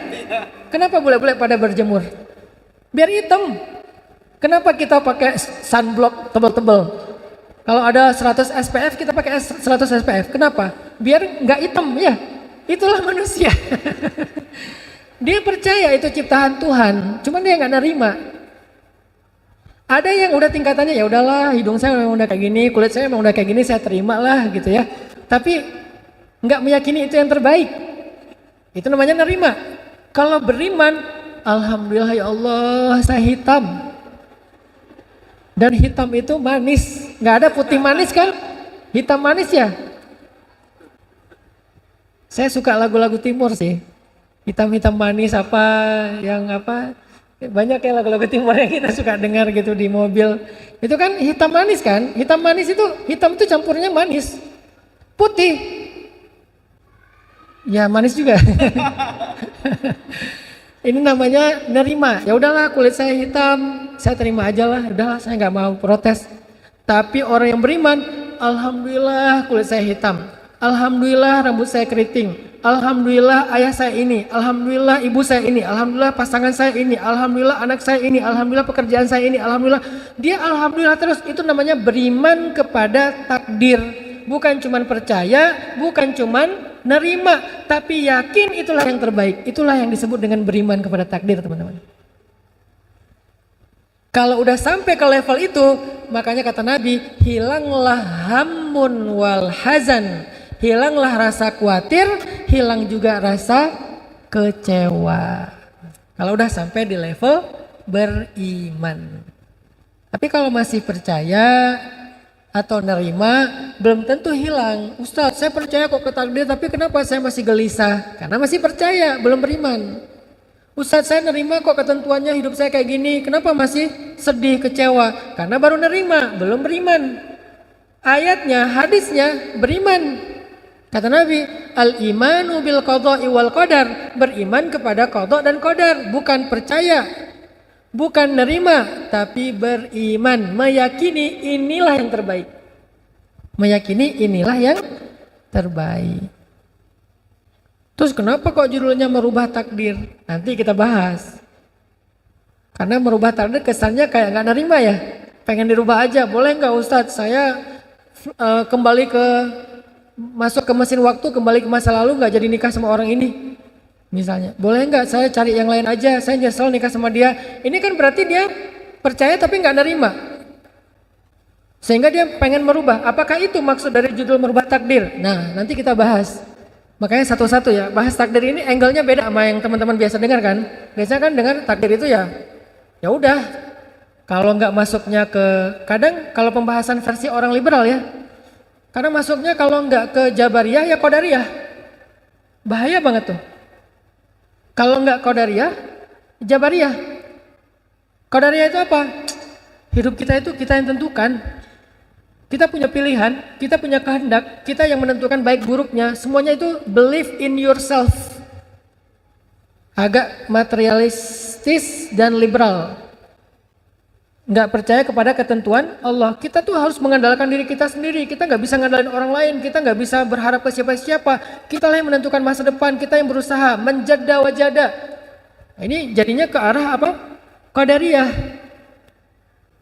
Kenapa bule-bule pada berjemur? Biar hitam. Kenapa kita pakai sunblock tebal-tebal? Kalau ada 100 SPF kita pakai 100 SPF. Kenapa? Biar nggak hitam ya. Itulah manusia. Dia percaya itu ciptaan Tuhan, cuman dia nggak nerima. Ada yang udah tingkatannya ya udahlah, hidung saya memang udah kayak gini, kulit saya memang udah kayak gini, saya terima lah gitu ya. Tapi nggak meyakini itu yang terbaik. Itu namanya nerima. Kalau beriman, alhamdulillah ya Allah saya hitam. Dan hitam itu manis, nggak ada putih manis kan? Hitam manis ya. Saya suka lagu-lagu timur sih. Hitam-hitam manis banyak ya lagu-lagu timur yang kita suka dengar gitu di mobil. Itu kan hitam manis kan? Hitam manis itu, hitam itu campurnya manis. Putih. Ya manis juga. Ini namanya nerima. Ya udahlah kulit saya hitam, saya terima aja lah. Udahlah saya nggak mau protes. Tapi orang yang beriman, alhamdulillah kulit saya hitam. Alhamdulillah rambut saya keriting. Alhamdulillah ayah saya ini. Alhamdulillah ibu saya ini. Alhamdulillah pasangan saya ini. Alhamdulillah anak saya ini. Alhamdulillah pekerjaan saya ini. Alhamdulillah. Dia alhamdulillah terus. Itu namanya beriman kepada takdir. Bukan cuman percaya, bukan cuman nerima, tapi yakin itulah yang terbaik. Itulah yang disebut dengan beriman kepada takdir, teman-teman. Kalau udah sampai ke level itu, makanya kata Nabi, hilanglah hammun wal hazan. Hilanglah rasa khawatir, hilang juga rasa kecewa. Kalau udah sampai di level beriman. Tapi kalau masih percaya atau nerima, belum tentu hilang. Ustadz, saya percaya kok ke takdir, tapi kenapa saya masih gelisah? Karena masih percaya, belum beriman. Ustadz, saya nerima kok ketentuannya hidup saya kayak gini, kenapa masih sedih, kecewa? Karena baru nerima, belum beriman. Ayatnya, hadisnya, beriman. Kata Nabi, al-imanu bil qadha'i wal qadar, beriman kepada qadha dan qadar, bukan percaya. Bukan nerima, tapi beriman, meyakini inilah yang terbaik. Meyakini inilah yang terbaik. Terus kenapa kok judulnya merubah takdir? Nanti kita bahas. Karena merubah takdir kesannya kayak gak nerima ya. Pengen dirubah aja, boleh gak Ustadz? Saya masuk ke mesin waktu, kembali ke masa lalu, gak jadi nikah sama orang ini. Misalnya, boleh nggak saya cari yang lain aja, saya nyesel nikah sama dia. Ini kan berarti dia percaya tapi nggak nerima. Sehingga dia pengen merubah. Apakah itu maksud dari judul merubah takdir? Nah, nanti kita bahas. Makanya satu-satu ya, bahas takdir ini angle-nya beda sama yang teman-teman biasa dengar kan. Biasanya kan dengar takdir itu ya udah. Kalau nggak masuknya kadang kalau pembahasan versi orang liberal ya. Karena masuknya kalau nggak ke Jabariyah ya Qadariyah. Bahaya banget tuh. Kalau enggak Qadariyah, Jabariyah. Qadariyah itu apa? Hidup kita itu kita yang tentukan. Kita punya pilihan, kita punya kehendak, kita yang menentukan baik buruknya. Semuanya itu believe in yourself. Agak materialistis dan liberal. Enggak percaya kepada ketentuan Allah. Kita tuh harus mengandalkan diri kita sendiri. Kita nggak bisa ngandalin orang lain. Kita nggak bisa berharap ke siapa-siapa. Kita lah yang menentukan masa depan. Kita yang berusaha menjada wajada. Ini jadinya ke arah apa? Qadariyah.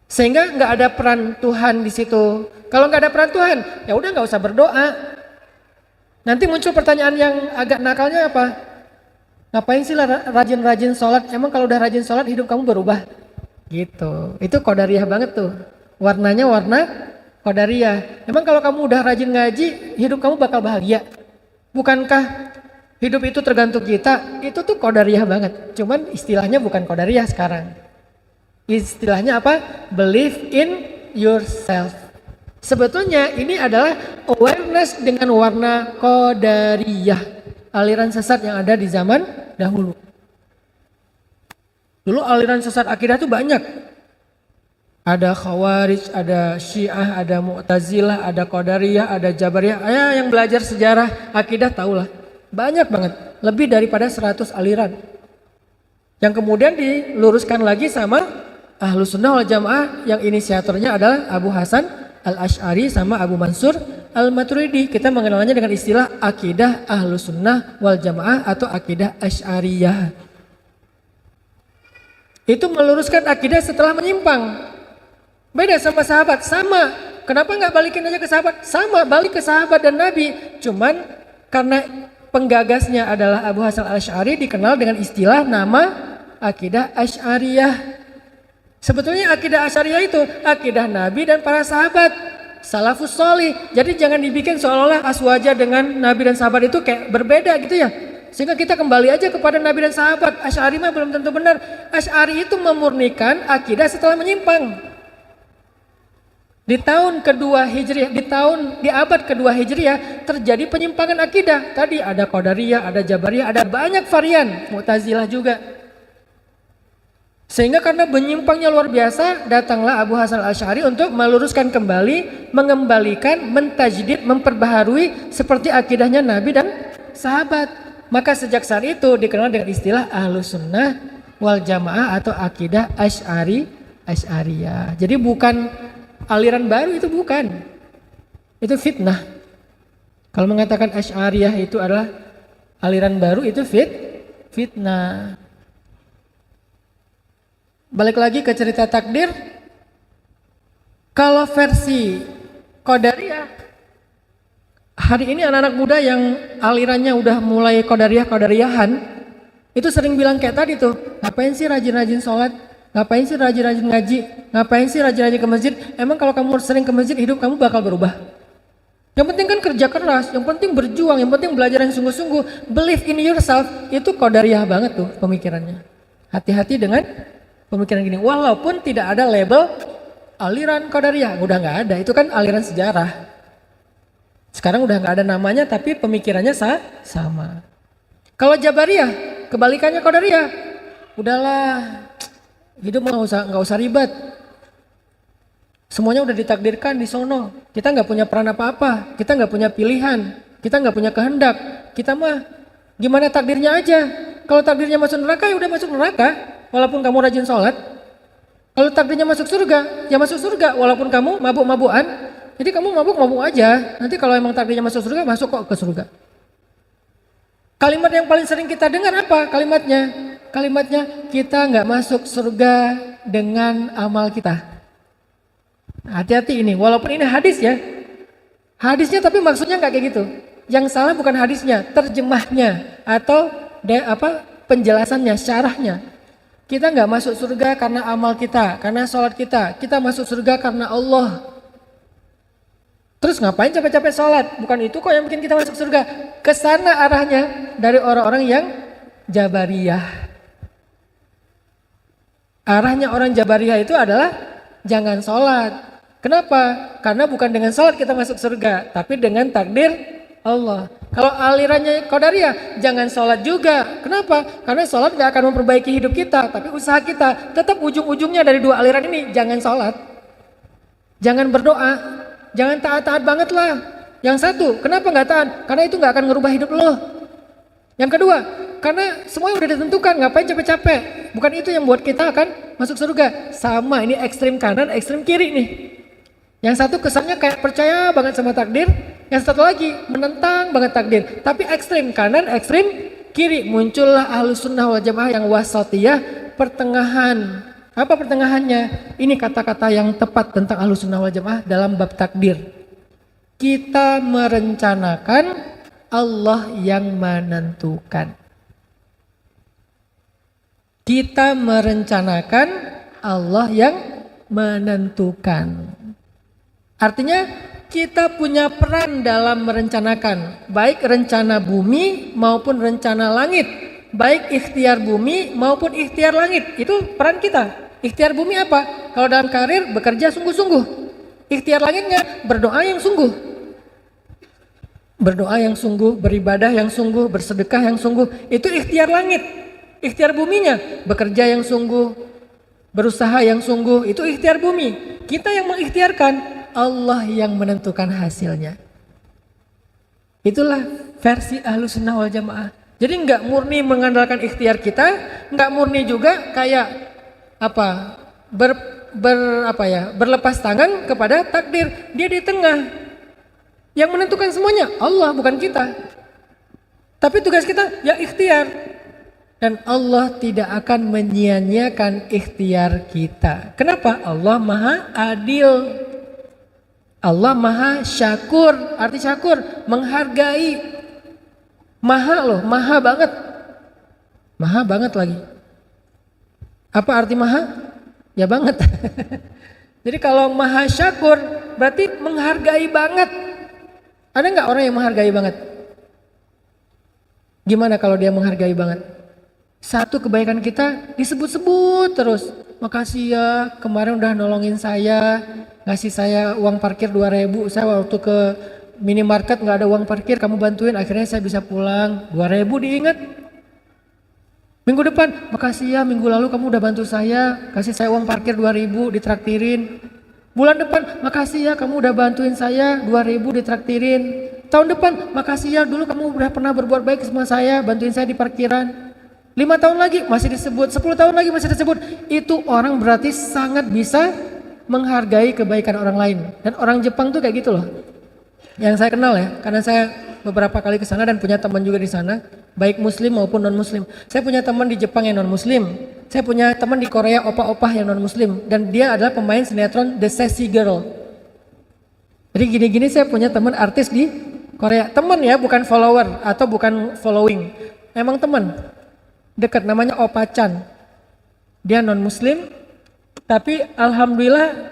Sehingga nggak ada peran Tuhan di situ. Kalau nggak ada peran Tuhan, ya udah nggak usah berdoa. Nanti muncul pertanyaan yang agak nakalnya apa? Ngapain sih rajin-rajin sholat? Emang kalau udah rajin sholat hidup kamu berubah? Gitu. Itu Qadariyah banget tuh. Warnanya warna Qadariyah. Emang kalau kamu udah rajin ngaji, hidup kamu bakal bahagia? Bukankah hidup itu tergantung kita? Itu tuh Qadariyah banget. Cuman istilahnya bukan Qadariyah sekarang. Istilahnya apa? Believe in yourself. Sebetulnya ini adalah awareness dengan warna Qadariyah, aliran sesat yang ada di zaman dahulu. Dulu aliran sesat akidah itu banyak. Ada Khawarij, ada Syiah, ada Mu'tazilah, ada Qadariyah, ada Jabariyah. Yang belajar sejarah akidah tahulah. Banyak banget, lebih daripada 100 aliran. Yang kemudian diluruskan lagi sama Ahlus Sunnah wal Jamaah yang inisiatornya adalah Abu Hasan Al-Asy'ari sama Abu Mansur Al-Maturidi. Kita mengenalnya dengan istilah akidah Ahlus Sunnah wal Jamaah atau akidah Asy'ariyah. Itu meluruskan akidah setelah menyimpang. Beda sama sahabat, sama. Kenapa nggak balikin aja ke sahabat? Sama, balik ke sahabat dan Nabi. Cuman karena penggagasnya adalah Abu Hasan Al-Asy'ari dikenal dengan istilah nama akidah Asy'ariyah. Sebetulnya akidah Asy'ariyah itu akidah Nabi dan para sahabat, salafus sholih. Jadi jangan dibikin seolah-olah aswaja dengan Nabi dan sahabat itu kayak berbeda gitu ya. Sehingga kita kembali aja kepada Nabi dan sahabat. Asy'ari mah belum tentu benar. Asy'ari itu memurnikan akidah setelah menyimpang. Di tahun kedua Hijriah, di abad kedua Hijriah terjadi penyimpangan akidah. Tadi ada Qadariyah, ada Jabariyah, ada banyak varian, Mu'tazilah juga. Sehingga karena menyimpangnya luar biasa, datanglah Abu Hasan Al-Asy'ari untuk meluruskan kembali, mengembalikan, mentajdid, memperbaharui seperti akidahnya Nabi dan sahabat. Maka sejak saat itu dikenal dengan istilah Ahlus Sunnah wal Jamaah atau akidah Asy'ariyah. Jadi bukan aliran baru, itu bukan. Itu fitnah. Kalau mengatakan Asy'ariyah itu adalah aliran baru, itu fitnah. Balik lagi ke cerita takdir. Kalau versi Qadariyah, hari ini anak-anak muda yang alirannya udah mulai Qadariyahan itu sering bilang kayak tadi tuh, ngapain sih rajin-rajin sholat? Ngapain sih rajin-rajin ngaji? Ngapain sih rajin-rajin ke masjid? Emang kalau kamu sering ke masjid hidup kamu bakal berubah? Yang penting kan kerja keras, yang penting berjuang, yang penting belajar yang sungguh-sungguh. Believe in yourself, itu Qadariyah banget tuh pemikirannya. Hati-hati dengan pemikiran gini. Walaupun tidak ada label aliran Qadariyah, udah nggak ada. Itu kan aliran sejarah. Sekarang udah nggak ada namanya, tapi pemikirannya sama. Kalau Jabariyah, kebalikannya Qadariyah. Udahlah. Hidup nggak usah ribet. Semuanya udah ditakdirkan di sono. Kita nggak punya peran apa-apa. Kita nggak punya pilihan. Kita nggak punya kehendak. Kita mah gimana takdirnya aja. Kalau takdirnya masuk neraka ya udah masuk neraka. Walaupun kamu rajin sholat. Kalau takdirnya masuk surga ya masuk surga. Walaupun kamu mabuk-mabukan. Jadi kamu mabuk-mabuk aja. Nanti kalau emang takdirnya masuk surga, masuk kok ke surga. Kalimat yang paling sering kita dengar apa kalimatnya? Kalimatnya kita nggak masuk surga dengan amal kita. Hati-hati ini, walaupun ini hadis ya. Hadisnya tapi maksudnya nggak kayak gitu. Yang salah bukan hadisnya, terjemahnya atau penjelasannya, syarahnya. Kita nggak masuk surga karena amal kita, karena sholat kita. Kita masuk surga karena Allah. Terus ngapain capek-capek sholat? Bukan itu kok yang bikin kita masuk surga. Kesana arahnya dari orang-orang yang Jabariyah. Arahnya orang Jabariyah itu adalah jangan sholat. Kenapa? Karena bukan dengan sholat kita masuk surga, tapi dengan takdir Allah. Kalau alirannya Qadariyah, jangan sholat juga. Kenapa? Karena sholat gak akan memperbaiki hidup kita, tapi usaha kita. Tetap ujung-ujungnya dari dua aliran ini, jangan sholat. Jangan berdoa, jangan taat-taat banget lah. Yang satu, kenapa gak taat? Karena itu gak akan ngerubah hidup lo. Yang kedua, karena semuanya udah ditentukan, ngapain capek-capek? Bukan itu yang buat kita akan masuk surga. Sama, ini ekstrim kanan, ekstrim kiri nih. Yang satu kesannya kayak percaya banget sama takdir, yang satu lagi menentang banget takdir. Tapi ekstrim kanan, ekstrim kiri. Muncullah Ahlus Sunnah wal Jamaah yang wasatiyah, pertengahan. Apa pertengahannya? Ini kata-kata yang tepat tentang Ahlus Sunnah wal Jamaah dalam bab takdir. Kita merencanakan, Allah yang menentukan. Kita merencanakan, Allah yang menentukan. Artinya kita punya peran dalam merencanakan baik rencana bumi maupun rencana langit, baik ikhtiar bumi maupun ikhtiar langit. Itu peran kita. Ikhtiar bumi apa? Kalau dalam karir bekerja sungguh-sungguh. Ikhtiar langitnya berdoa yang sungguh. Berdoa yang sungguh, beribadah yang sungguh, bersedekah yang sungguh. Itu ikhtiar langit. Ikhtiar buminya bekerja yang sungguh, berusaha yang sungguh. Itu ikhtiar bumi. Kita yang mengikhtiarkan, Allah yang menentukan hasilnya. Itulah versi Ahlussunnah wal Jamaah. Jadi nggak murni mengandalkan ikhtiar kita, nggak murni juga kayak apa berlepas tangan kepada takdir. Dia di tengah. Yang menentukan semuanya Allah, bukan kita. Tapi tugas kita ya ikhtiar. Dan Allah tidak akan menyia-nyiakan ikhtiar kita. Kenapa? Allah Maha Adil. Allah Maha Syakur. Arti syakur menghargai. Maha loh, maha banget. Maha banget lagi. Apa arti maha? Ya banget. Jadi kalau Maha Syakur berarti menghargai banget. Ada nggak orang yang menghargai banget? Gimana kalau dia menghargai banget? Satu kebaikan kita disebut-sebut terus. Makasih ya, kemarin udah nolongin saya, ngasih saya uang parkir 2.000. Saya waktu ke minimarket nggak ada uang parkir, kamu bantuin, akhirnya saya bisa pulang. 2.000 diingat. Minggu depan, makasih ya, minggu lalu kamu udah bantu saya, kasih saya uang parkir 2.000, ditraktirin. Bulan depan, makasih ya, kamu udah bantuin saya, 2.000 ditraktirin. Tahun depan, makasih ya, dulu kamu udah pernah berbuat baik sama saya, bantuin saya di parkiran. 5 tahun lagi masih disebut, 10 tahun lagi masih disebut. Itu orang berarti sangat bisa menghargai kebaikan orang lain. Dan orang Jepang tuh kayak gitu loh. Yang saya kenal ya, karena saya beberapa kali ke sana dan punya teman juga di sana, baik muslim maupun non muslim. Saya punya teman di Jepang yang non muslim. Saya punya teman di Korea opah-opah yang non muslim, dan dia adalah pemain sinetron The Sassy Girl. Jadi gini-gini saya punya teman artis di Korea. Teman ya, bukan follower atau bukan following. Emang teman. Dekat, namanya Opa Chan. Dia non muslim, tapi alhamdulillah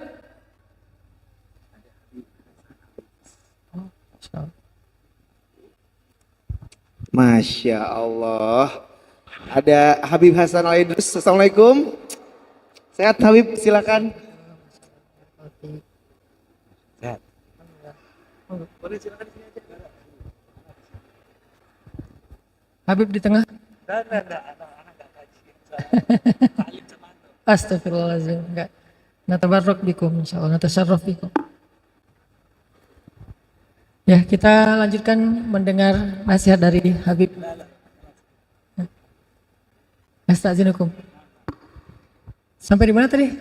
Masya Allah. Ada Habib Hasan Al-Idrus. Assalamualaikum. Sehat Habib, silakan. Sehat. Boleh silakan sini aja. Habib di tengah. Enggak, anak kaji. Astagfirullahaladzim. Enggak. Natabarrok bikum insyaallah, natasyarraf bikum. Ya, kita lanjutkan mendengar nasihat dari Habib. Astaghfirukum. Sampai di mana tadi?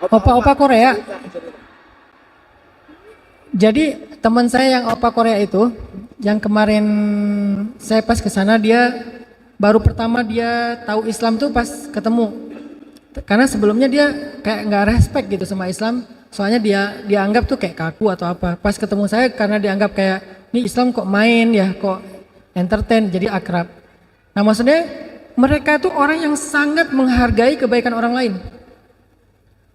Opa-opa Korea. Jadi teman saya yang opa Korea itu, yang kemarin saya pas ke sana, dia baru pertama dia tahu Islam tuh pas ketemu. Karena sebelumnya dia kayak nggak respect gitu sama Islam, soalnya dia dianggap tuh kayak kaku atau apa. Pas ketemu saya karena dianggap kayak ini Islam kok main ya, kok entertain, jadi akrab. Nah maksudnya mereka tuh orang yang sangat menghargai kebaikan orang lain.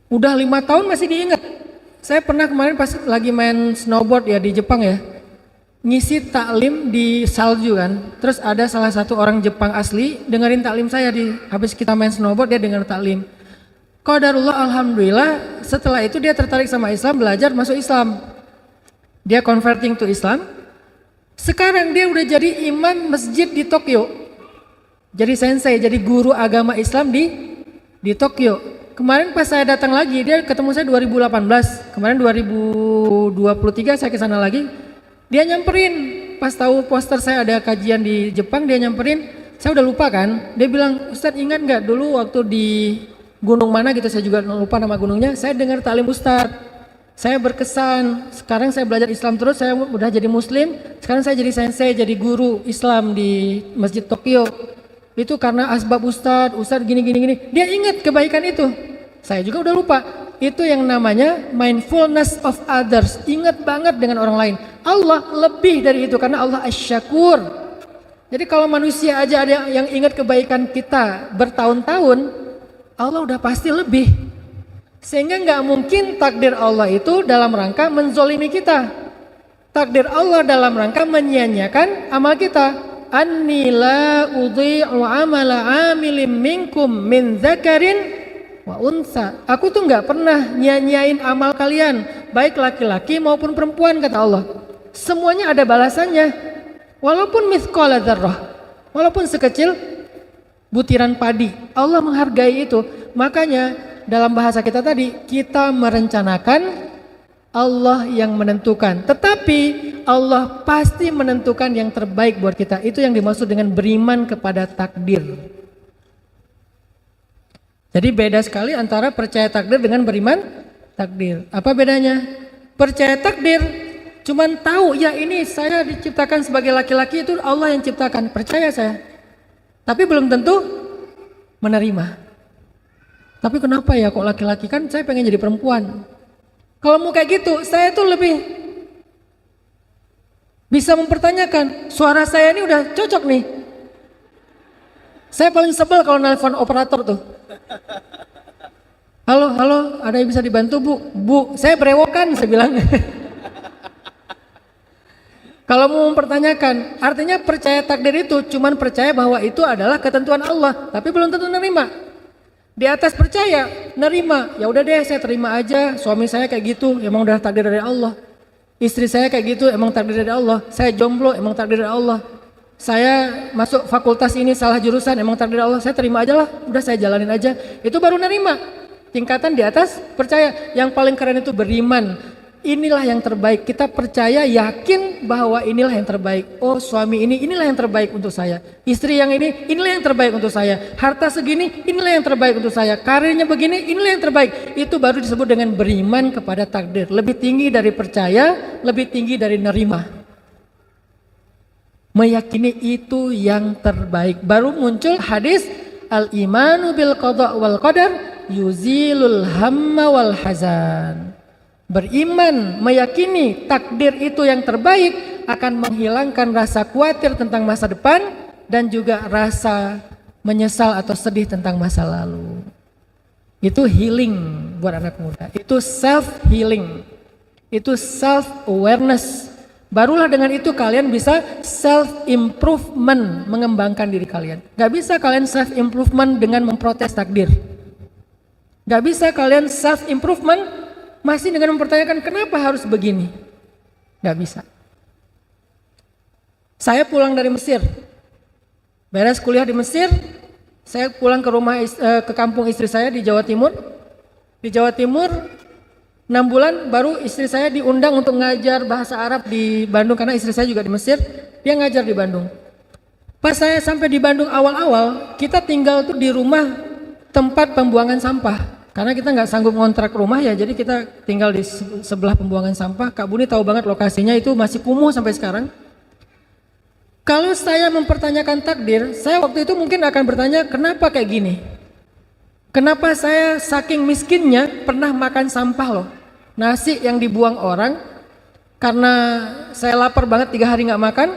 Udah 5 tahun masih diingat. Saya pernah kemarin pas lagi main snowboard ya di Jepang ya, ngisi taklim di salju kan. Terus ada salah satu orang Jepang asli dengerin taklim saya habis kita main snowboard, dia denger taklim. Qadarullah, alhamdulillah, setelah itu dia tertarik sama Islam, belajar masuk Islam. Dia converting to Islam. Sekarang dia udah jadi imam masjid di Tokyo. Jadi sensei, jadi guru agama Islam di Tokyo. Kemarin pas saya datang lagi, dia ketemu saya 2018. Kemarin 2023 saya ke sana lagi. Dia nyamperin, pas tahu poster saya ada kajian di Jepang, dia nyamperin. Saya udah lupa kan. Dia bilang, "Ustadz ingat nggak dulu waktu di gunung mana gitu, saya juga lupa nama gunungnya. Saya dengar taklim Ustadz. Saya berkesan. Sekarang saya belajar Islam terus, saya udah jadi muslim. Sekarang saya jadi sensei, jadi guru Islam di Masjid Tokyo. Itu karena asbab Ustadz gini. Dia ingat kebaikan itu. Saya juga udah lupa. Itu yang namanya mindfulness of others. Ingat banget dengan orang lain. Allah lebih dari itu karena Allah asy-syakur. Jadi kalau manusia aja ada yang ingat kebaikan kita bertahun-tahun, Allah udah pasti lebih. Sehingga nggak mungkin takdir Allah itu dalam rangka menzolimi kita. Takdir Allah dalam rangka menyia-nyiakan amal kita. Anni la udhi'u amala amilin minkum min dzakarin wa unsa. Aku tuh nggak pernah nyia-nyiain amal kalian, baik laki-laki maupun perempuan, kata Allah. Semuanya ada balasannya. Walaupun mithqala dzarrah, walaupun sekecil butiran padi, Allah menghargai itu. Makanya dalam bahasa kita tadi, kita merencanakan, Allah yang menentukan. Tetapi Allah pasti menentukan yang terbaik buat kita. Itu yang dimaksud dengan beriman kepada takdir. Jadi beda sekali antara percaya takdir dengan beriman takdir. Apa bedanya? Percaya takdir cuman tahu, ya ini saya diciptakan sebagai laki-laki, itu Allah yang ciptakan, percaya saya. Tapi belum tentu menerima. Tapi kenapa ya kok laki-laki, kan saya pengen jadi perempuan. Kalau mau kayak gitu, saya tuh lebih bisa mempertanyakan, suara saya ini udah cocok nih. Saya paling sebel kalau nelpon operator tuh. Halo, halo, ada yang bisa dibantu bu? Bu, saya berewokan, saya bilang. Kalau mau mempertanyakan, artinya percaya takdir itu cuman percaya bahwa itu adalah ketentuan Allah, tapi belum tentu nerima. Di atas percaya, nerima, ya udah deh saya terima aja, suami saya kayak gitu, emang udah takdir dari Allah. Istri saya kayak gitu, emang takdir dari Allah. Saya jomblo, emang takdir dari Allah. Saya masuk fakultas ini salah jurusan, emang takdir dari Allah. Saya terima aja lah, udah saya jalanin aja. Itu baru nerima. Tingkatan di atas percaya. Yang paling keren itu beriman. Inilah yang terbaik. Kita percaya, yakin bahwa inilah yang terbaik. Oh, suami ini, inilah yang terbaik untuk saya. Istri yang ini, inilah yang terbaik untuk saya. Harta segini, inilah yang terbaik untuk saya. Karirnya begini, inilah yang terbaik. Itu baru disebut dengan beriman kepada takdir. Lebih tinggi dari percaya, lebih tinggi dari nerima. Meyakini itu yang terbaik. Baru muncul hadis al-imanu bil qada' wal qadar yuzilul hamma wal hazan. Beriman, meyakini takdir itu yang terbaik akan menghilangkan rasa khawatir tentang masa depan dan juga rasa menyesal atau sedih tentang masa lalu. Itu healing buat anak muda. Itu self healing. Itu self awareness. Barulah dengan itu kalian bisa self improvement, mengembangkan diri kalian. Gak bisa kalian self improvement dengan memprotes takdir. Gak bisa kalian self improvement masih dengan mempertanyakan kenapa harus begini. Gak bisa. Saya pulang dari Mesir, beres kuliah di Mesir, saya pulang ke rumah ke kampung istri saya di Jawa Timur. Di Jawa Timur 6 bulan baru istri saya diundang untuk ngajar bahasa Arab di Bandung, karena istri saya juga di Mesir, dia ngajar di Bandung. Pas saya sampai di Bandung awal-awal, kita tinggal tuh di rumah tempat pembuangan sampah. Karena kita nggak sanggup ngontrak rumah ya, jadi kita tinggal di sebelah pembuangan sampah. Kak Buni tahu banget lokasinya, itu masih kumuh sampai sekarang. Kalau saya mempertanyakan takdir, saya waktu itu mungkin akan bertanya, kenapa kayak gini? Kenapa saya saking miskinnya pernah makan sampah loh, nasi yang dibuang orang, karena saya lapar banget 3 hari nggak makan,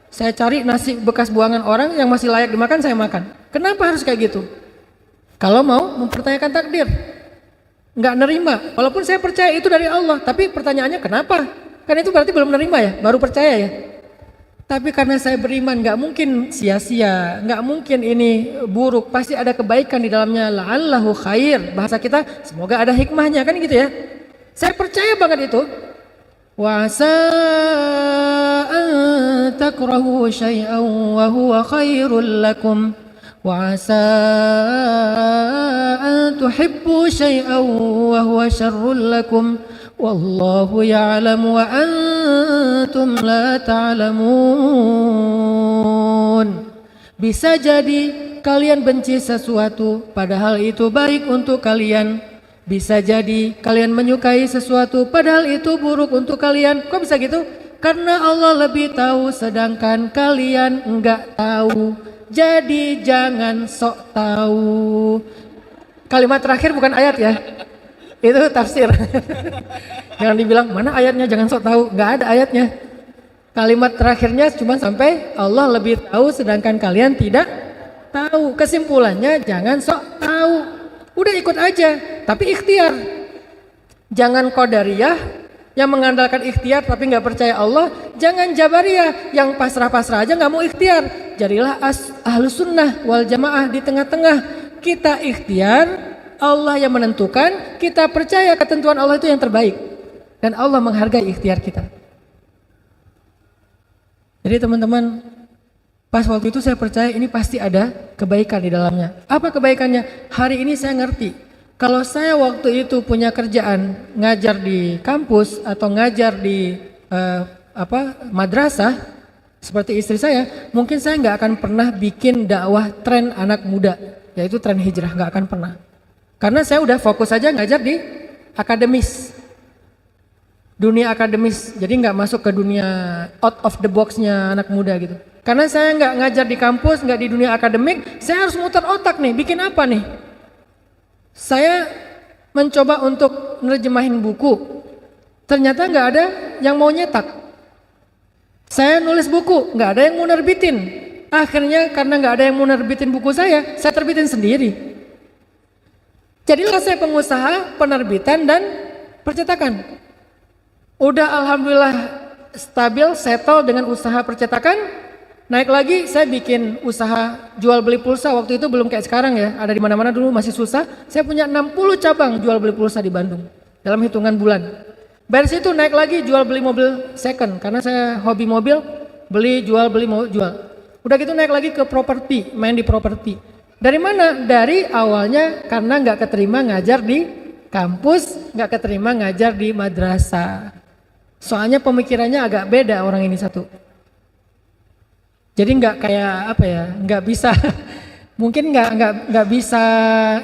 saya cari nasi bekas buangan orang yang masih layak dimakan, saya makan. Kenapa harus kayak gitu? Kalau mau mempertanyakan takdir, nggak nerima, walaupun saya percaya itu dari Allah, tapi pertanyaannya kenapa? Kan itu berarti belum nerima ya, baru percaya ya. Tapi karena saya beriman, nggak mungkin sia-sia, nggak mungkin ini buruk, pasti ada kebaikan di dalamnya. La'allahu khair, bahasa kita semoga ada hikmahnya, kan gitu ya. Saya percaya banget itu. Wa asa an takrahu syai'an wa huwa khairul lakum. وعسى أن تحبوا شيئا وهو شر لكم والله يعلم وأنتم لا تعلمون. Bisa jadi kalian benci sesuatu padahal itu baik untuk kalian. Bisa jadi kalian menyukai sesuatu padahal itu buruk untuk kalian. Kok bisa gitu? Karena Allah lebih tahu sedangkan kalian enggak tahu. Jadi jangan sok tahu. Kalimat terakhir bukan ayat ya, itu tafsir. Jangan dibilang mana ayatnya, jangan sok tahu, nggak ada ayatnya. Kalimat terakhirnya cuma sampai Allah lebih tahu sedangkan kalian tidak tahu. Kesimpulannya jangan sok tahu. udah ikut aja, tapi ikhtiar. Jangan qadariyah yang mengandalkan ikhtiar tapi nggak percaya Allah. Jangan jabariyah yang pasrah-pasrah aja nggak mau ikhtiar. Jadilah ahlus sunnah wal jamaah di tengah-tengah. Kita ikhtiar, Allah yang menentukan. Kita percaya ketentuan Allah itu yang terbaik, dan Allah menghargai ikhtiar kita. Jadi teman-teman, pas waktu itu saya percaya ini pasti ada kebaikan di dalamnya. Apa kebaikannya? Hari ini saya ngerti. Kalau saya waktu itu punya kerjaan ngajar di kampus atau ngajar di madrasah seperti istri saya, mungkin saya nggak akan pernah bikin dakwah tren anak muda, yaitu tren hijrah, nggak akan pernah. Karena saya udah fokus aja ngajar di akademis, dunia akademis, jadi nggak masuk ke dunia out of the box-nya anak muda gitu. Karena saya nggak ngajar di kampus, nggak di dunia akademik, saya harus muter otak nih, bikin apa nih? Saya mencoba untuk nerjemahin buku, ternyata nggak ada yang mau nyetak. Saya nulis buku, nggak ada yang mau nerbitin. Akhirnya karena nggak ada yang mau nerbitin buku saya terbitin sendiri. Jadilah saya pengusaha penerbitan dan percetakan. Udah alhamdulillah stabil, settle dengan usaha percetakan. Naik lagi, saya bikin usaha jual beli pulsa. Waktu itu belum kayak sekarang ya, ada di mana-mana, dulu masih susah. Saya punya 60 cabang jual beli pulsa di Bandung dalam hitungan bulan. Dari situ naik lagi jual beli mobil second, karena saya hobi mobil, beli jual beli mau jual. Udah gitu naik lagi ke properti, main di properti. Dari mana? Dari awalnya karena nggak keterima ngajar di kampus, nggak keterima ngajar di madrasah. Soalnya pemikirannya agak beda orang ini satu. Jadi nggak kayak apa ya, nggak bisa, mungkin nggak bisa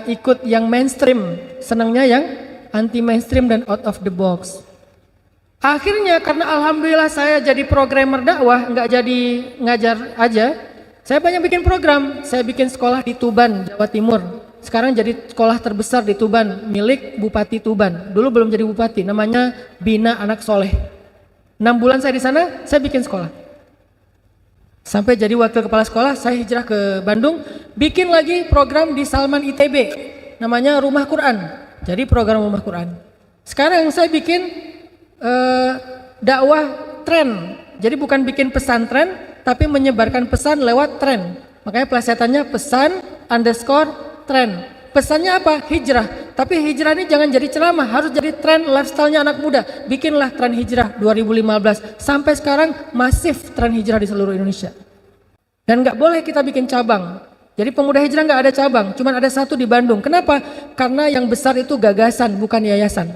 ikut yang mainstream, senangnya yang anti mainstream dan out of the box. Akhirnya karena alhamdulillah saya jadi programmer dakwah, nggak jadi ngajar aja, saya banyak bikin program. Saya bikin sekolah di Tuban, Jawa Timur. Sekarang jadi sekolah terbesar di Tuban, milik Bupati Tuban. Dulu belum jadi bupati, namanya Bina Anak Soleh. 6 bulan saya di sana, saya bikin sekolah. Sampai jadi wakil kepala sekolah, saya hijrah ke Bandung, bikin lagi program di Salman ITB, namanya Rumah Quran. Jadi program Rumah Quran. Sekarang saya bikin dakwah tren. Jadi bukan bikin pesantren, tapi menyebarkan pesan lewat tren. Makanya pelesetannya pesan_tren. Pesannya apa? Hijrah. Tapi hijrah ini jangan jadi ceramah, harus jadi tren lifestyle-nya anak muda. Bikinlah tren hijrah 2015. Sampai sekarang masif tren hijrah di seluruh Indonesia. Dan nggak boleh kita bikin cabang. Jadi pemuda hijrah nggak ada cabang, cuma ada satu di Bandung. Kenapa? Karena yang besar itu gagasan, bukan yayasan.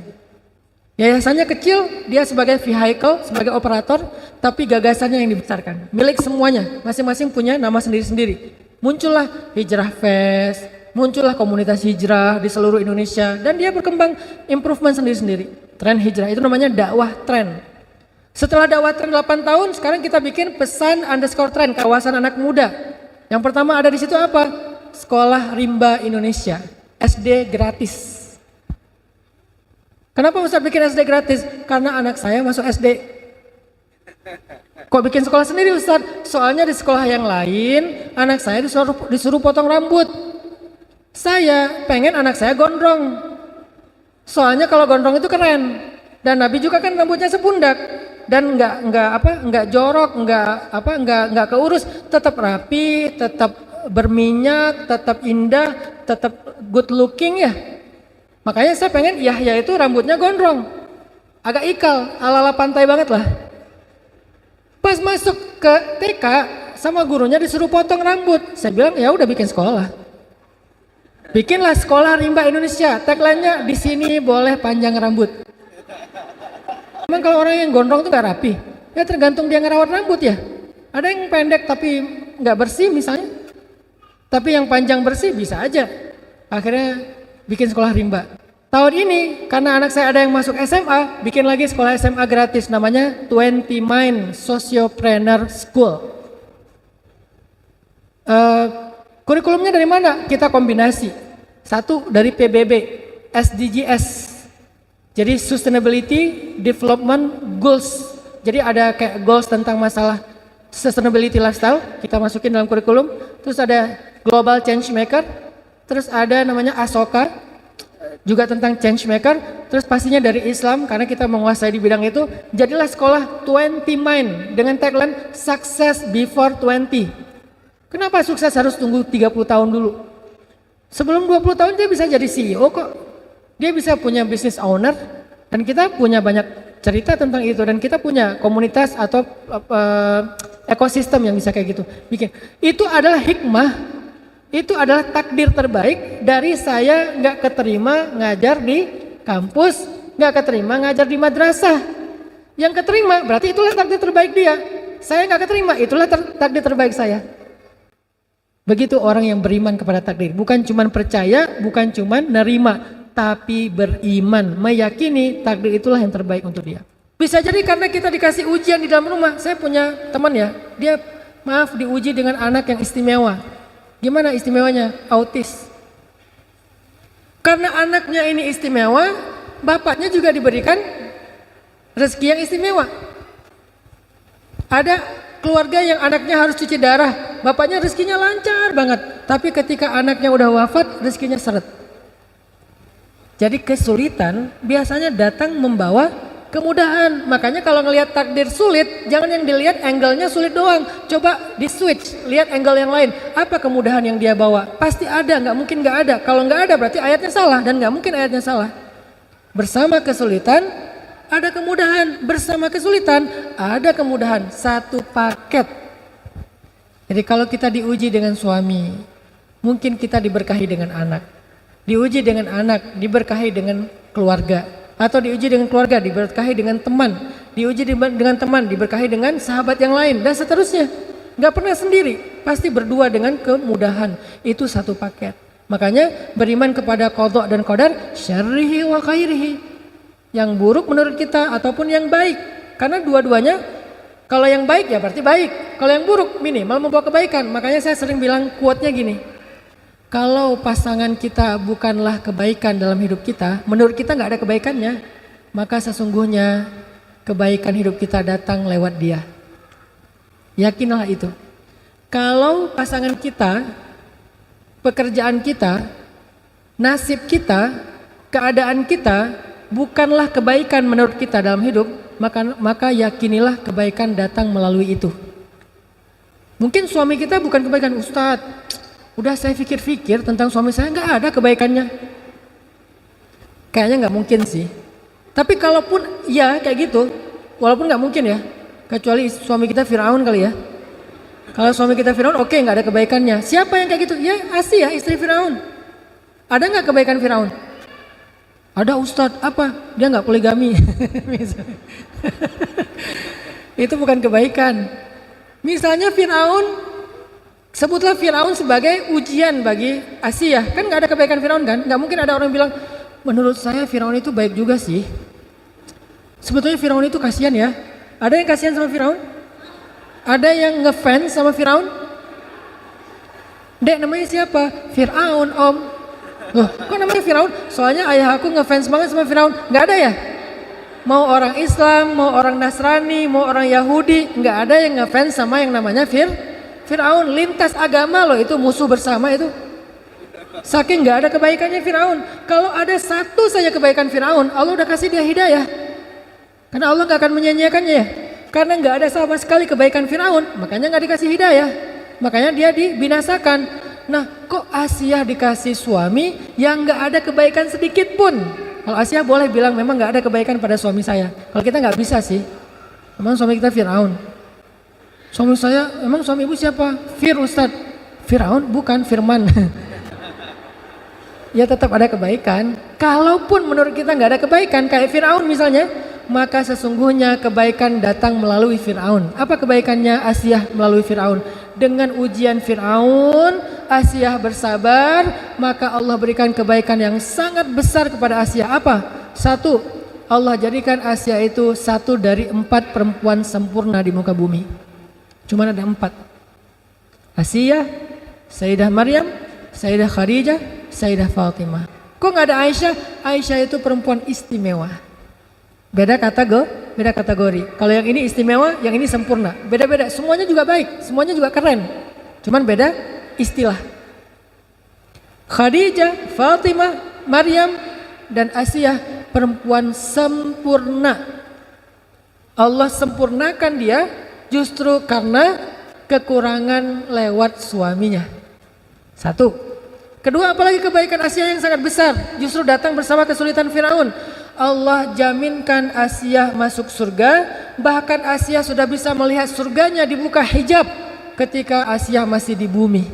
Yayasannya kecil, dia sebagai vehicle, sebagai operator, tapi gagasannya yang dibesarkan. Milik semuanya, masing-masing punya nama sendiri-sendiri. Muncullah Hijrah Fest, muncullah komunitas hijrah di seluruh Indonesia, dan dia berkembang improvement sendiri-sendiri. Tren hijrah itu namanya dakwah tren. Setelah dakwah tren 8 tahun, sekarang kita bikin pesan_tren, kawasan anak muda. Yang pertama ada di situ apa? Sekolah Rimba Indonesia, SD gratis. Kenapa Ustaz bikin SD gratis? Karena anak saya masuk SD. Kok bikin sekolah sendiri Ustaz? Soalnya di sekolah yang lain, anak saya disuruh potong rambut. Saya pengen anak saya gondrong. Soalnya kalau gondrong itu keren. Dan Nabi juga kan rambutnya sepundak. Dan nggak jorok, nggak keurus, tetap rapi, tetap berminyak, tetap indah, tetap good looking ya. Makanya saya pengen Yahya itu rambutnya gondrong, agak ikal, ala-ala pantai banget lah. Pas masuk ke TK sama gurunya disuruh potong rambut, saya bilang ya udah bikin sekolah. Bikinlah sekolah Rimba Indonesia, tagline-nya di sini boleh panjang rambut. Emang kalau orang yang gondrong itu nggak rapi, ya tergantung dia ngerawat rambut ya. Ada yang pendek tapi nggak bersih misalnya, tapi yang panjang bersih bisa aja. Akhirnya bikin sekolah Rimba. Tahun ini karena anak saya ada yang masuk SMA, bikin lagi sekolah SMA gratis namanya 20 Mind Sociopreneur School. Kurikulumnya dari mana? Kita kombinasi. Satu dari PBB, SDGs. Jadi Sustainability Development Goals. Jadi ada kayak goals tentang masalah sustainability lifestyle, kita masukin dalam kurikulum. Terus ada Global Change Maker, terus ada namanya Asoka, juga tentang change maker, terus pastinya dari Islam karena kita menguasai di bidang itu. Jadilah sekolah 20 Mind dengan tagline Success Before 20. Kenapa sukses harus tunggu 30 tahun dulu? Sebelum 20 tahun dia bisa jadi CEO kok. Dia bisa punya business owner, dan kita punya banyak cerita tentang itu, dan kita punya komunitas atau ekosistem yang bisa kayak gitu bikin. Itu adalah hikmah, itu adalah takdir terbaik dari saya nggak keterima ngajar di kampus, nggak keterima ngajar di madrasah. Yang keterima berarti itulah takdir terbaik dia. Saya nggak keterima, itulah takdir terbaik saya. Begitu orang yang beriman kepada takdir, bukan cuman percaya, bukan cuman nerima, tapi beriman, meyakini takdir itulah yang terbaik untuk dia. Bisa jadi karena kita dikasih ujian di dalam rumah. Saya punya teman ya, dia diuji dengan anak yang istimewa. Gimana istimewanya? Autis. Karena anaknya ini istimewa, bapaknya juga diberikan rezeki yang istimewa. Ada keluarga yang anaknya harus cuci darah, bapaknya rezekinya lancar banget. Tapi ketika anaknya udah wafat, rezekinya seret. Jadi kesulitan biasanya datang membawa kemudahan. Makanya kalau ngelihat takdir sulit, jangan yang dilihat angle-nya sulit doang. Coba di switch, lihat angle yang lain. Apa kemudahan yang dia bawa? Pasti ada, nggak mungkin nggak ada. Kalau nggak ada berarti ayatnya salah, dan nggak mungkin ayatnya salah. Bersama kesulitan ada kemudahan, bersama kesulitan ada kemudahan. Satu paket. Jadi kalau kita diuji dengan suami, mungkin kita diberkahi dengan anak. Diuji dengan anak, diberkahi dengan keluarga. Atau diuji dengan keluarga, diberkahi dengan teman. Diuji dengan teman, diberkahi dengan sahabat yang lain, dan seterusnya. Gak pernah sendiri, pasti berdua dengan kemudahan. Itu satu paket. Makanya beriman kepada qadha dan qadar, syarrihi wa khairihi. Yang buruk menurut kita ataupun yang baik. Karena dua-duanya, kalau yang baik ya berarti baik. Kalau yang buruk minimal membawa kebaikan. Makanya saya sering bilang quote-nya gini. Kalau pasangan kita bukanlah kebaikan dalam hidup kita, menurut kita nggak ada kebaikannya, maka sesungguhnya kebaikan hidup kita datang lewat dia. Yakinlah itu. Kalau pasangan kita, pekerjaan kita, nasib kita, keadaan kita bukanlah kebaikan menurut kita dalam hidup, maka yakinilah kebaikan datang melalui itu. Mungkin suami kita bukan kebaikan, Ustadz. Udah saya pikir-pikir tentang suami saya, nggak ada kebaikannya. Kayaknya nggak mungkin sih. Tapi kalaupun ya kayak gitu, walaupun nggak mungkin ya, kecuali suami kita Firaun kali ya. Kalau suami kita Firaun, oke, nggak ada kebaikannya. Siapa yang kayak gitu? Ya Asia, istri Firaun. Ada nggak kebaikan Firaun? Ada, Ustadz. Apa? Dia nggak poligami. Itu bukan kebaikan. Misalnya Firaun, sebutlah Firaun sebagai ujian bagi Asia. Kan gak ada kebaikan Firaun kan? Gak mungkin ada orang bilang, menurut saya Firaun itu baik juga sih. Sebetulnya Firaun itu kasihan ya. Ada yang kasihan sama Firaun? Ada yang ngefans sama Firaun? Dek, namanya siapa? Firaun, Om. Loh, kok namanya Firaun? Soalnya ayah aku ngefans banget sama Firaun. Gak ada ya? Mau orang Islam, mau orang Nasrani, mau orang Yahudi, gak ada yang ngefans sama yang namanya Firaun. Lintas agama loh, itu musuh bersama itu. Saking nggak ada kebaikannya Firaun. Kalau ada satu saja kebaikan Firaun, Allah udah kasih dia hidayah. Karena Allah nggak akan menyanyiakannya ya. Karena nggak ada sama sekali kebaikan Firaun, makanya nggak dikasih hidayah. Makanya dia dibinasakan. Nah, kok Asia dikasih suami yang nggak ada kebaikan sedikit pun? Kalau Asia boleh bilang memang nggak ada kebaikan pada suami saya. Kalau kita nggak bisa sih. Memang suami kita Firaun. Suami saya, emang suami ibu siapa? Ustadz. Firaun? Bukan, Firman. Ya tetap ada kebaikan. Kalaupun menurut kita nggak ada kebaikan, kayak Firaun misalnya, maka sesungguhnya kebaikan datang melalui Firaun. Apa kebaikannya Asia melalui Firaun? Dengan ujian Firaun, Asia bersabar, maka Allah berikan kebaikan yang sangat besar kepada Asia. Apa? Satu, Allah jadikan Asia itu satu dari 4 perempuan sempurna di muka bumi. Cuma ada 4. Asia, Sayyidah Maryam, Sayyidah Khadijah, Sayyidah Fatimah. Kok nggak ada Aisyah? Aisyah itu perempuan istimewa. Beda kategori. Kalau yang ini istimewa, yang ini sempurna. Beda-beda. Semuanya juga baik, semuanya juga keren. Cuman beda istilah. Khadijah, Fatimah, Maryam, dan Asiyah perempuan sempurna. Allah sempurnakan dia justru karena kekurangan lewat suaminya. Satu. Kedua, apalagi kebaikan Asiyah yang sangat besar justru datang bersama kesulitan Firaun. Allah jaminkan Asiyah masuk surga, bahkan Asiyah sudah bisa melihat surganya dibuka hijab ketika Asiyah masih di bumi.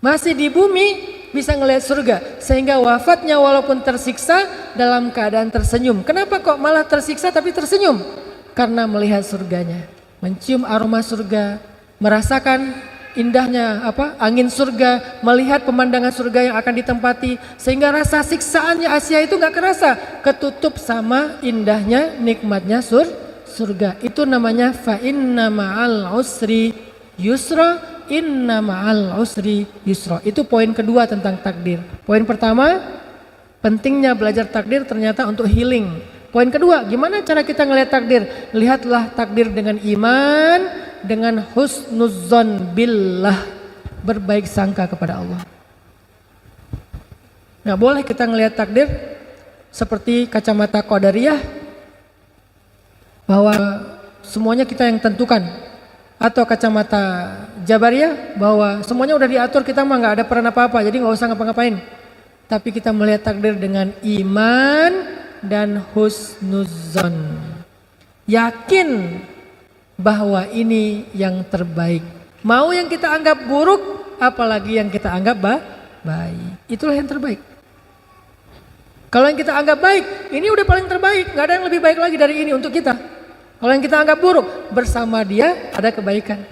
Masih di bumi bisa ngelihat surga, sehingga wafatnya walaupun tersiksa dalam keadaan tersenyum. Kenapa kok malah tersiksa tapi tersenyum? Karena melihat surganya, mencium aroma surga, merasakan indahnya angin surga, melihat pemandangan surga yang akan ditempati, sehingga rasa siksaannya Asiyah itu nggak kerasa, ketutup sama indahnya nikmatnya surga. Itu namanya fa inna ma'al usri yusra. Inna ma'al usri yusra. Itu poin kedua tentang takdir. Poin pertama, pentingnya belajar takdir ternyata untuk healing. Poin kedua, gimana cara kita ngelihat takdir? Lihatlah takdir dengan iman, dengan husnuzzon billah, berbaik sangka kepada Allah. Nggak boleh kita ngelihat takdir seperti kacamata qadariyah, bahwa semuanya kita yang tentukan, atau kacamata Jabariyah bahwa semuanya udah diatur, kita mah nggak ada peran apa-apa, jadi nggak usah ngapa-ngapain. Tapi kita melihat takdir dengan iman dan husnuzon, yakin bahwa ini yang terbaik. Mau yang kita anggap buruk, apalagi yang kita anggap baik, itulah yang terbaik. Kalau yang kita anggap baik, ini udah paling terbaik, nggak ada yang lebih baik lagi dari ini untuk kita. Kalau yang kita anggap buruk, bersama dia ada kebaikan.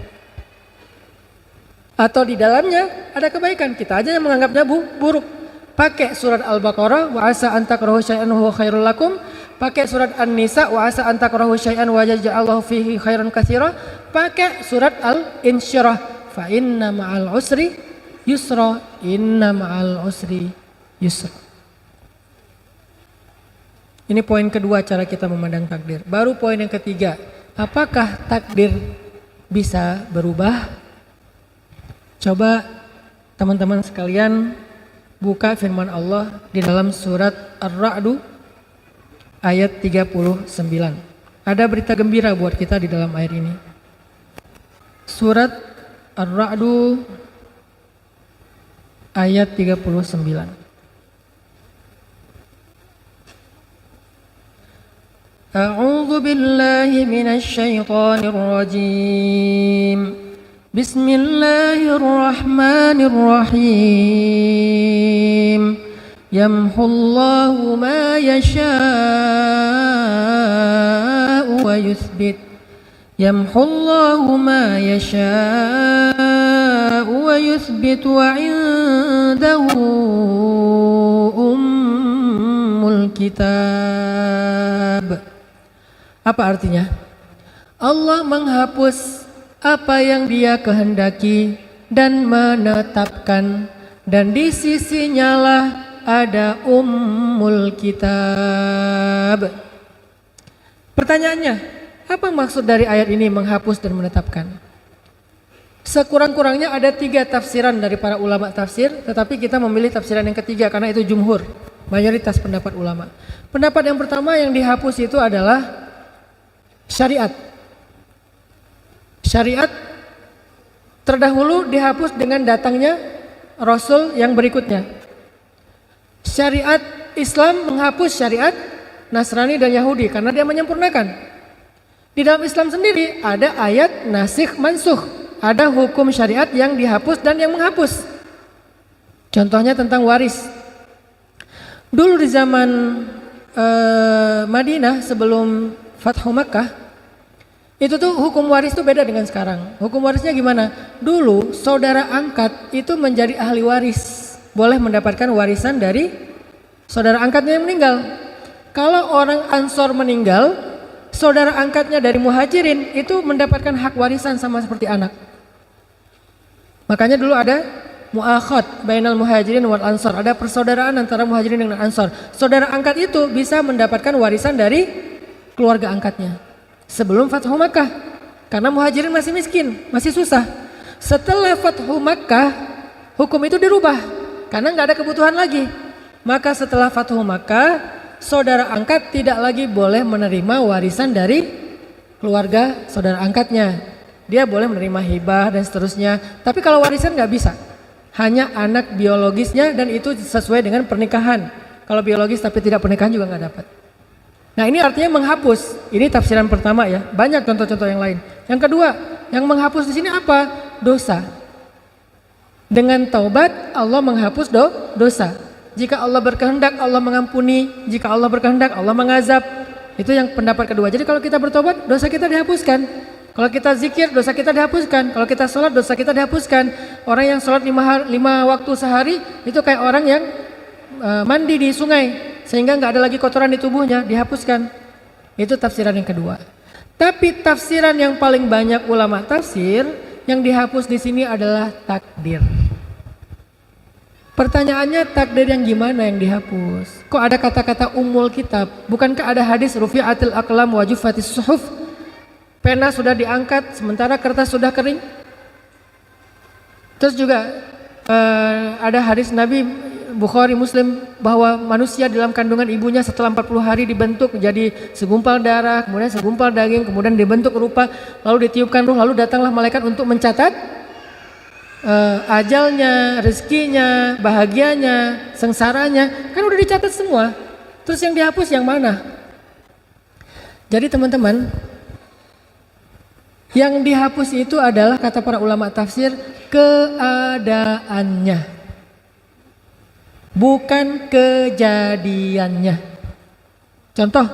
Atau di dalamnya ada kebaikan, kita aja yang menganggapnya buruk. Pakai surat Al-Baqarah, wa asa an takrahu syai'an huwa khairul lakum. Pakai surat An-Nisa, wa asa an takrahu syai'an wa yaj'alallahu fihi khairan katsira. Pakai surat Al-Insyirah, fa inna ma'al usri yusra, inna ma'al usri yusra. Ini poin kedua cara kita memandang takdir. Baru poin yang ketiga, apakah takdir bisa berubah? Coba teman-teman sekalian buka firman Allah di dalam surat Ar-Ra'd ayat 39. Ada berita gembira buat kita di dalam ayat ini. Surat Ar-Ra'd ayat 39. A'udzu billahi minasy syaithanir rajim. Bismillahirrahmanirrahim. Yamhullahu ma yasha'u wa yuthbit. Yamhullahu ma yasha'u wa yuthbit wa 'indahu ummul kitab. Apa artinya? Allah menghapus apa yang Dia kehendaki dan menetapkan, dan di sisinya lah ada ummul kitab. Pertanyaannya, apa maksud dari ayat ini menghapus dan menetapkan? Sekurang-kurangnya ada 3 tafsiran dari para ulama tafsir, tetapi kita memilih tafsiran yang ketiga karena itu jumhur, mayoritas pendapat ulama. Pendapat yang pertama yang dihapus itu adalah syariat. Syariat terdahulu dihapus dengan datangnya Rasul yang berikutnya. Syariat Islam menghapus syariat Nasrani dan Yahudi karena dia menyempurnakan. Di dalam Islam sendiri ada ayat nasikh mansukh, ada hukum syariat yang dihapus dan yang menghapus. Contohnya tentang waris. Dulu di zaman Madinah sebelum Fathu Makkah, itu tuh hukum waris tuh beda dengan sekarang. Hukum warisnya gimana? Dulu saudara angkat itu menjadi ahli waris, boleh mendapatkan warisan dari saudara angkatnya yang meninggal. Kalau orang Ansor meninggal, saudara angkatnya dari Muhajirin itu mendapatkan hak warisan sama seperti anak. Makanya dulu ada mu'akhad bainal Muhajirin wal Ansor, ada persaudaraan antara Muhajirin dengan Ansor. Saudara angkat itu bisa mendapatkan warisan dari keluarga angkatnya. Sebelum Fathu Makkah, karena Muhajirin masih miskin, masih susah. Setelah Fathu Makkah, hukum itu dirubah. karena nggak ada kebutuhan lagi. Maka setelah Fathu Makkah, saudara angkat tidak lagi boleh menerima warisan dari keluarga saudara angkatnya. Dia boleh menerima hibah dan seterusnya. Tapi kalau warisan nggak bisa, hanya anak biologisnya, dan itu sesuai dengan pernikahan. Kalau biologis tapi tidak pernikahan juga nggak dapat. Nah ini artinya menghapus. Ini tafsiran pertama ya. Banyak contoh-contoh yang lain. Yang kedua, yang menghapus di sini apa? Dosa. Dengan taubat Allah menghapus dosa. Jika Allah berkehendak Allah mengampuni, jika Allah berkehendak Allah mengazab. Itu yang pendapat kedua. Jadi kalau kita bertobat dosa kita dihapuskan. Kalau kita zikir dosa kita dihapuskan. Kalau kita sholat dosa kita dihapuskan. Orang yang sholat 5 waktu sehari itu kayak orang yang mandi di sungai, sehingga nggak ada lagi kotoran di tubuhnya, dihapuskan. Itu tafsiran yang kedua. Tapi tafsiran yang paling banyak ulama tafsir yang dihapus di sini adalah takdir. Pertanyaannya, takdir yang gimana yang dihapus? Kok ada kata-kata umul kitab? Bukankah ada hadis rufi'atil aqlam wa juffatis suhuf? Pena sudah diangkat sementara kertas sudah kering. Terus juga ada hadis Nabi Bukhari Muslim bahwa manusia dalam kandungan ibunya setelah 40 hari dibentuk menjadi segumpal darah, kemudian segumpal daging, kemudian dibentuk rupa, lalu ditiupkan ruh, lalu datanglah malaikat untuk mencatat ajalnya, rezekinya, bahagianya, sengsaranya. Kan udah dicatat semua. Terus yang dihapus yang mana? Jadi teman-teman, yang dihapus itu adalah kata para ulama tafsir keadaannya, bukan kejadiannya. Contoh,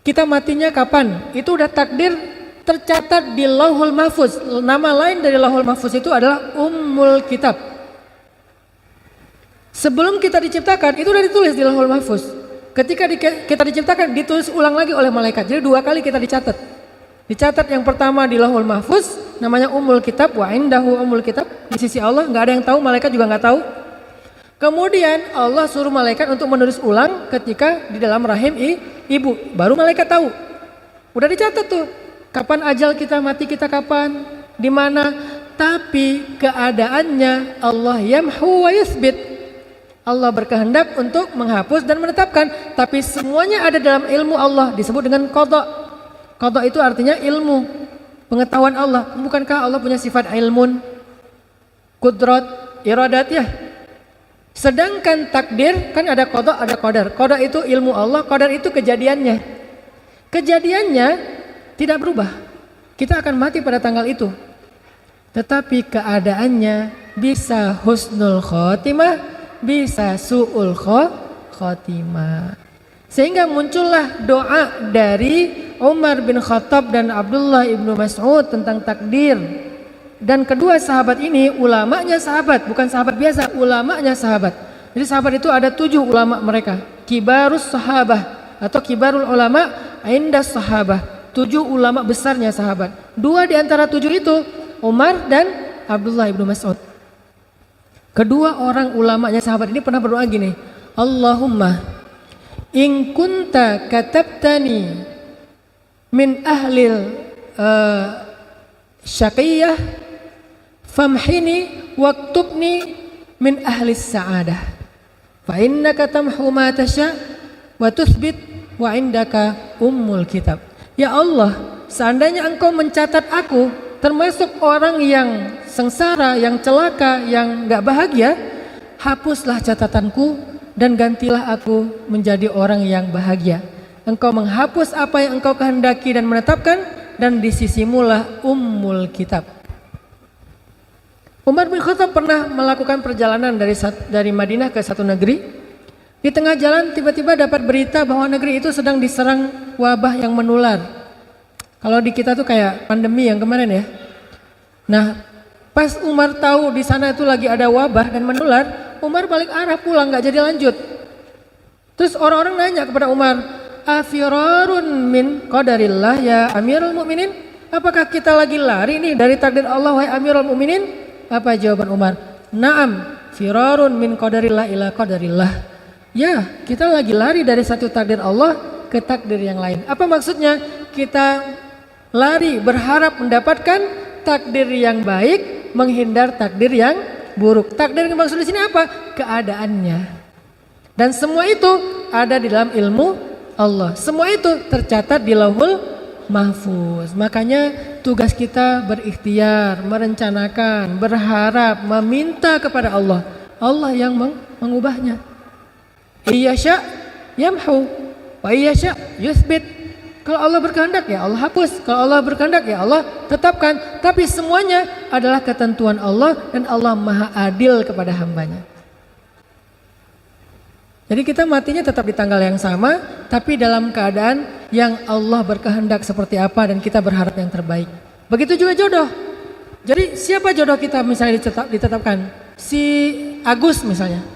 kita matinya kapan? Itu udah takdir, tercatat di Lauhul Mahfuz. Nama lain dari Lauhul Mahfuz itu adalah Ummul Kitab. Sebelum kita diciptakan itu udah ditulis di Lauhul Mahfuz. Ketika kita diciptakan ditulis ulang lagi oleh malaikat. Jadi 2 kali kita dicatat. Dicatat yang pertama di Lauhul Mahfuz, namanya Ummul Kitab, wa indahu Ummul Kitab, di sisi Allah, nggak ada yang tahu, malaikat juga nggak tahu. Kemudian Allah suruh malaikat untuk menulis ulang ketika di dalam rahim ibu, baru malaikat tahu. Udah dicatat tuh, kapan ajal kita, mati kita kapan, di mana. Tapi keadaannya Allah yamhu wa yuthbit. Allah berkehendak untuk menghapus dan menetapkan, tapi semuanya ada dalam ilmu Allah, disebut dengan qada. Qada itu artinya ilmu, pengetahuan Allah. Bukankah Allah punya sifat ilmun, kudrat, iradat ya? Sedangkan takdir kan ada qada, ada qadar. Qada itu ilmu Allah, qadar itu kejadiannya. Kejadiannya tidak berubah. Kita akan mati pada tanggal itu. Tetapi keadaannya bisa husnul khotimah, bisa su'ul khotimah. Sehingga muncullah doa dari Umar bin Khattab dan Abdullah ibnu Mas'ud tentang takdir. Dan kedua sahabat ini ulamanya sahabat, bukan sahabat biasa, ulamanya sahabat. Jadi sahabat itu ada 7 ulama mereka, kibarus sahabah atau kibarul ulama indas sahabah, 7 ulama besarnya sahabat. 2 di antara 7 itu Umar dan Abdullah ibnu Mas'ud. Kedua orang ulamanya sahabat ini pernah berdoa gini, Allahumma in kunta katabtani min ahlil syaqiyah famhini waktubni min ahlis sa'adah fa innaka tamhu ma tasha wa tuthbit wa indaka ummul kitab. Ya Allah, seandainya engkau mencatat aku termasuk orang yang sengsara, yang celaka, yang gak bahagia, hapuslah catatanku dan gantilah aku menjadi orang yang bahagia. Engkau menghapus apa yang engkau kehendaki dan menetapkan, dan di sisimulah Ummul Kitab. Umar bin Khattab pernah melakukan perjalanan dari Madinah ke satu negeri. Di tengah jalan tiba-tiba dapat berita bahwa negeri itu sedang diserang wabah yang menular. Kalau di kita tuh kayak pandemi yang kemarin ya. Nah, pas Umar tahu di sana itu lagi ada wabah dan menular, Umar balik arah pulang, nggak jadi lanjut. Terus orang-orang nanya kepada Umar, afirarun min qadarillah ya Amirul Mukminin? Apakah kita lagi lari nih dari takdir Allah wahai Amirul Mukminin? Apa jawaban Umar? Naam, firarun min qadarillah ila qadarillah. Ya, kita lagi lari dari satu takdir Allah ke takdir yang lain. Apa maksudnya? Kita lari berharap mendapatkan takdir yang baik, menghindar takdir yang buruk. Takdir yang maksud di sini apa? Keadaannya. Dan semua itu ada di dalam ilmu Allah. Semua itu tercatat di Lauhul Mahfuz. Makanya tugas kita berikhtiar, merencanakan, berharap, meminta kepada Allah. Allah yang mengubahnya. Iyasya yamhu wa iyasya yuthbit. Kalau Allah berkehendak ya Allah hapus, kalau Allah berkehendak ya Allah tetapkan. Tapi semuanya adalah ketentuan Allah dan Allah Maha Adil kepada hambanya. Jadi kita matinya tetap di tanggal yang sama, tapi dalam keadaan yang Allah berkehendak seperti apa dan kita berharap yang terbaik. Begitu juga jodoh. Jadi siapa jodoh kita misalnya ditetapkan? Si Agus misalnya.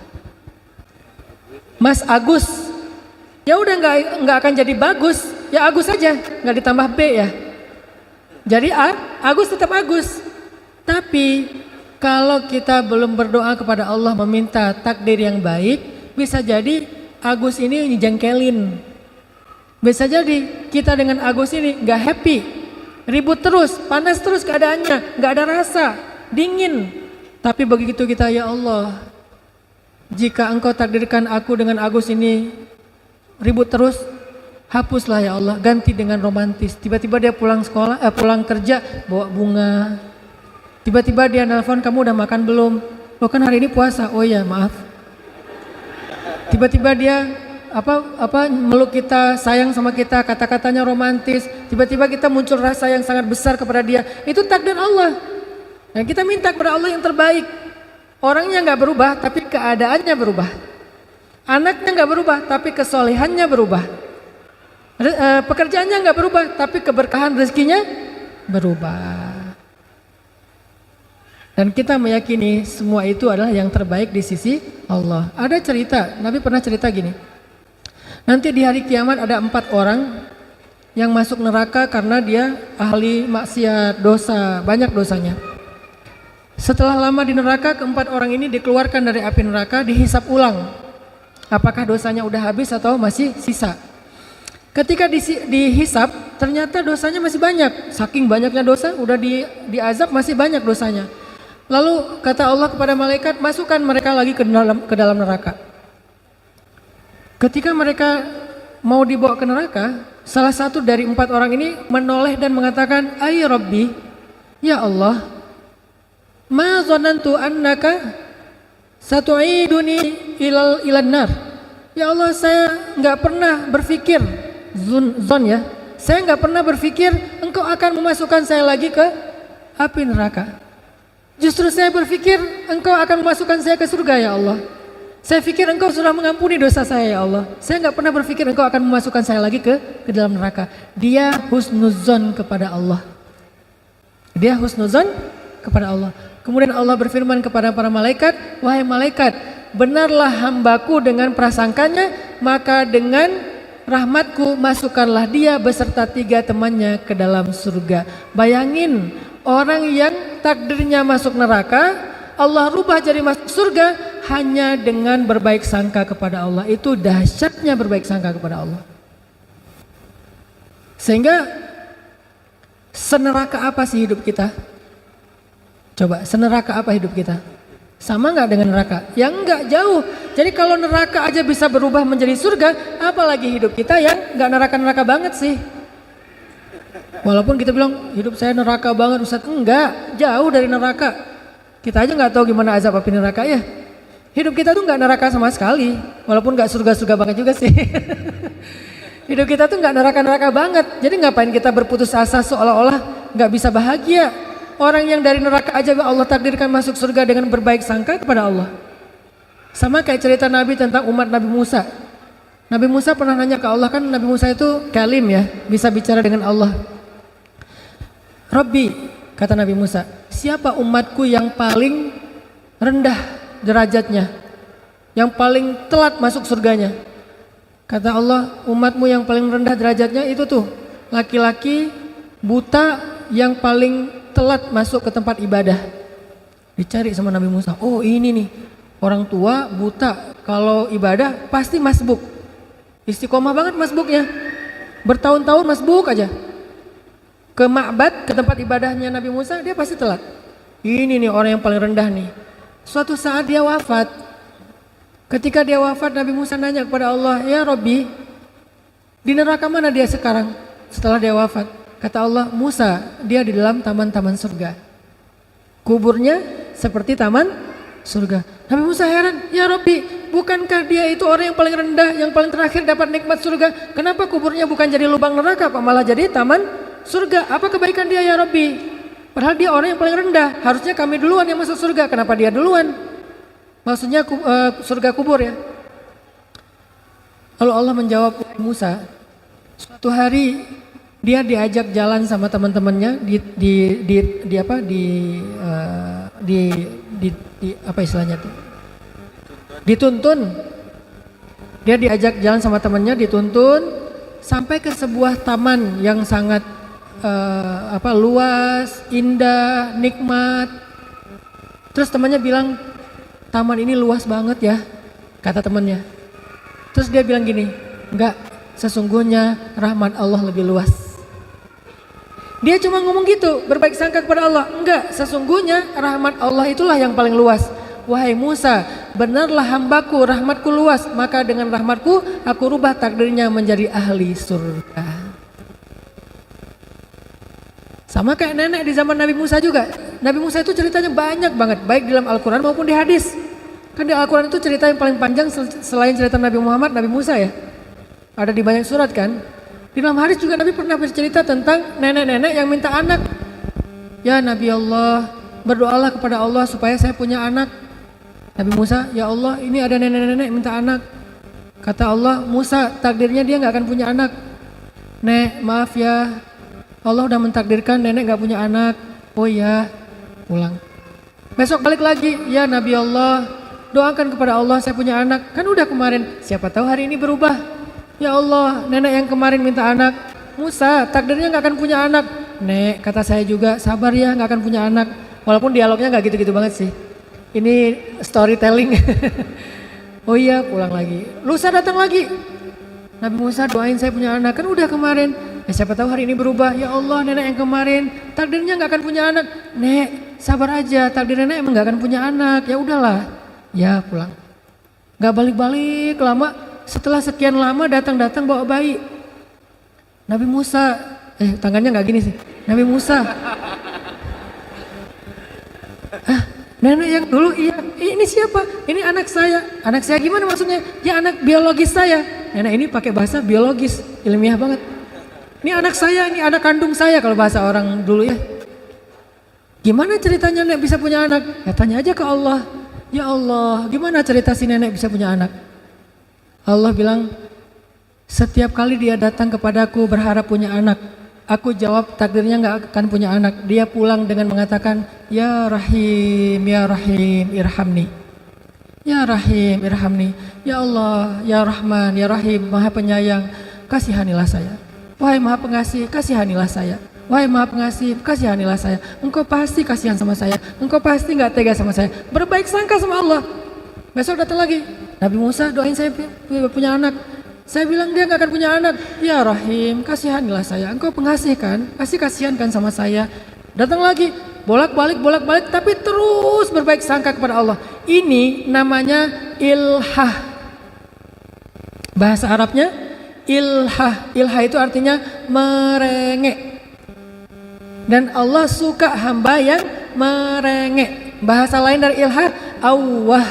Mas Agus. Ya udah nggak akan jadi bagus. Ya Agus saja, nggak ditambah B ya. Jadi Agus tetap Agus. Tapi kalau kita belum berdoa kepada Allah meminta takdir yang baik, bisa jadi Agus ini dijengkelin. Bisa jadi kita dengan Agus ini nggak happy, ribut terus, panas terus keadaannya, nggak ada rasa, dingin. Tapi begitu kita, ya Allah, jika Engkau takdirkan aku dengan Agus ini ribut terus, hapuslah ya Allah, ganti dengan romantis. Tiba-tiba dia pulang kerja bawa bunga. Tiba-tiba dia nelpon, kamu udah makan belum? Lo kan hari ini puasa. Oh ya maaf. Tiba-tiba dia meluk kita, sayang sama kita, kata-katanya romantis. Tiba-tiba kita muncul rasa yang sangat besar kepada dia. Itu takdir Allah. Dan kita minta kepada Allah yang terbaik. Orangnya nggak berubah, tapi keadaannya berubah. Anaknya nggak berubah, tapi kesolehannya berubah. Pekerjaannya nggak berubah, tapi keberkahan rezekinya berubah. Dan kita meyakini semua itu adalah yang terbaik di sisi Allah. Ada cerita, Nabi pernah cerita gini. Nanti di hari kiamat ada 4 orang yang masuk neraka karena dia ahli maksiat, dosa, banyak dosanya. Setelah lama di neraka, keempat orang ini dikeluarkan dari api neraka, dihisap ulang. Apakah dosanya udah habis atau masih sisa? Ketika dihisap, ternyata dosanya masih banyak. Saking banyaknya dosa, udah diazab masih banyak dosanya. Lalu kata Allah kepada malaikat, masukkan mereka lagi ke dalam neraka. Ketika mereka mau dibawa ke neraka, salah satu dari 4 orang ini menoleh dan mengatakan, "Ay Rabbi, ya Allah, ma zanantu annaka satu'iduni ilan nar." Ya Allah, saya nggak pernah berpikir, zon ya, saya nggak pernah berpikir Engkau akan memasukkan saya lagi ke api neraka. Justru saya berpikir Engkau akan memasukkan saya ke surga ya Allah. Saya pikir Engkau sudah mengampuni dosa saya ya Allah. Saya nggak pernah berpikir Engkau akan memasukkan saya lagi ke dalam neraka. Dia husnuzon kepada Allah. Dia husnuzon kepada Allah. Kemudian Allah berfirman kepada para malaikat, wahai malaikat, benarlah hambaku dengan prasangkanya, maka dengan rahmatku masukkanlah dia beserta 3 temannya ke dalam surga. Bayangin, orang yang takdirnya masuk neraka, Allah rubah jadi masuk surga hanya dengan berbaik sangka kepada Allah. Itu dahsyatnya berbaik sangka kepada Allah. Sehingga seneraka apa sih hidup kita? Coba, seneraka apa hidup kita? Sama nggak dengan neraka? Ya nggak jauh. Jadi kalau neraka aja bisa berubah menjadi surga, apalagi hidup kita yang nggak neraka-neraka banget sih. Walaupun kita bilang hidup saya neraka banget Ustaz, enggak, jauh dari neraka. Kita aja nggak tahu gimana azab api neraka ya. Hidup kita tuh nggak neraka sama sekali, walaupun nggak surga-surga banget juga sih. Hidup kita tuh nggak neraka-neraka banget. Jadi ngapain kita berputus asa seolah-olah nggak bisa bahagia? Orang yang dari neraka aja Allah takdirkan masuk surga dengan berbaik sangka kepada Allah. Sama kayak cerita Nabi tentang umat Nabi Musa. Nabi Musa pernah nanya ke Allah, kan Nabi Musa itu kalim ya, bisa bicara dengan Allah. Rabbi, kata Nabi Musa, siapa umatku yang paling rendah derajatnya, yang paling telat masuk surganya? Kata Allah, umatmu yang paling rendah derajatnya itu tuh laki-laki buta yang paling telat masuk ke tempat ibadah. Dicari sama Nabi Musa, oh ini nih orang tua buta, kalau ibadah pasti masbuk, istiqomah banget masbuknya, bertahun-tahun masbuk aja. Ke ma'bad, ke tempat ibadahnya Nabi Musa, dia pasti telat. Ini nih orang yang paling rendah nih. Suatu saat dia wafat. Ketika dia wafat, Nabi Musa nanya kepada Allah, ya Robbi, di neraka mana dia sekarang setelah dia wafat? Kata Allah, Musa, dia di dalam taman-taman surga. Kuburnya seperti taman surga. Nabi Musa heran, ya Robbi, bukankah dia itu orang yang paling rendah, yang paling terakhir dapat nikmat surga? Kenapa kuburnya bukan jadi lubang neraka, kok malah jadi taman surga? Apa kebaikan dia ya Robbi? Padahal dia orang yang paling rendah, harusnya kami duluan yang masuk surga, kenapa dia duluan? Maksudnya surga kubur ya. Lalu Allah menjawab Musa, suatu hari dia diajak jalan sama teman-temannya apa istilahnya tuh? Dituntun. Dia diajak jalan sama temannya, dituntun sampai ke sebuah taman yang sangat luas, indah, nikmat. Terus temannya bilang, taman ini luas banget ya, kata temannya. Terus dia bilang gini, enggak, sesungguhnya rahmat Allah lebih luas. Dia cuma ngomong gitu, berbaik sangka kepada Allah. Enggak, sesungguhnya rahmat Allah itulah yang paling luas. Wahai Musa, benarlah hambaku, rahmatku luas, maka dengan rahmatku aku rubah takdirnya menjadi ahli surga. Sama kayak nenek di zaman Nabi Musa juga. Nabi Musa itu ceritanya banyak banget, baik di dalam Al-Quran maupun di hadis. Kan di Al-Quran itu cerita yang paling panjang selain cerita Nabi Muhammad, Nabi Musa ya. Ada di banyak surat kan. Di dalam hadis juga Nabi pernah bercerita tentang nenek-nenek yang minta anak. Ya Nabi Allah, berdoalah kepada Allah supaya saya punya anak. Nabi Musa, ya Allah ini ada nenek-nenek minta anak. Kata Allah, Musa takdirnya dia gak akan punya anak. Nek maaf ya, Allah udah mentakdirkan nenek gak punya anak. Oh ya, pulang. Besok balik lagi, ya Nabi Allah, doakan kepada Allah saya punya anak. Kan udah kemarin, siapa tahu hari ini berubah. Ya Allah, nenek yang kemarin minta anak, Musa takdirnya gak akan punya anak. Nek, kata saya juga, sabar ya gak akan punya anak. Walaupun dialognya gak gitu-gitu banget sih. Ini storytelling. Oh iya, pulang lagi. Lusa datang lagi. Nabi Musa doain saya punya anak, kan udah kemarin. Siapa tahu hari ini berubah. Ya Allah, nenek yang kemarin takdirnya nggak akan punya anak. Nek, sabar aja. Takdir nenek emang nggak akan punya anak. Ya udahlah. Ya pulang. Nggak balik-balik lama. Setelah sekian lama datang-datang bawa bayi. Nabi Musa, tangannya nggak gini sih. Nabi Musa. Nenek yang dulu iya. Ini siapa? Ini anak saya. Anak saya gimana maksudnya? Ya anak biologis saya. Nenek ini pakai bahasa biologis, ilmiah banget. Ini anak saya, ini anak kandung saya kalau bahasa orang dulu ya. Gimana ceritanya nenek bisa punya anak? Ya tanya aja ke Allah. Ya Allah, gimana cerita si nenek bisa punya anak? Allah bilang, setiap kali dia datang kepadaku berharap punya anak, aku jawab takdirnya gak akan punya anak. Dia pulang dengan mengatakan, ya Rahim, irhamni. Ya Rahim, irhamni. Ya Allah, ya Rahman, ya Rahim, Maha Penyayang, kasihanilah saya. Wahai Maha Pengasih, kasihanilah saya. Wahai Maha Pengasih, kasihanilah saya. Engkau pasti kasihan sama saya. Engkau pasti gak tega sama saya. Berbaik sangka sama Allah. Besok datang lagi. Nabi Musa doain saya punya anak. Saya bilang dia gak akan punya anak. Ya Rahim, kasihanilah saya. Engkau pengasih kan? Pasti kasihan kan sama saya. Datang lagi. Bolak-balik. Tapi terus berbaik sangka kepada Allah. Ini namanya ilhah. Bahasa Arabnya ilhah. Ilhah itu artinya merengek. Dan Allah suka hamba yang merengek. Bahasa lain dari ilhah, awwah.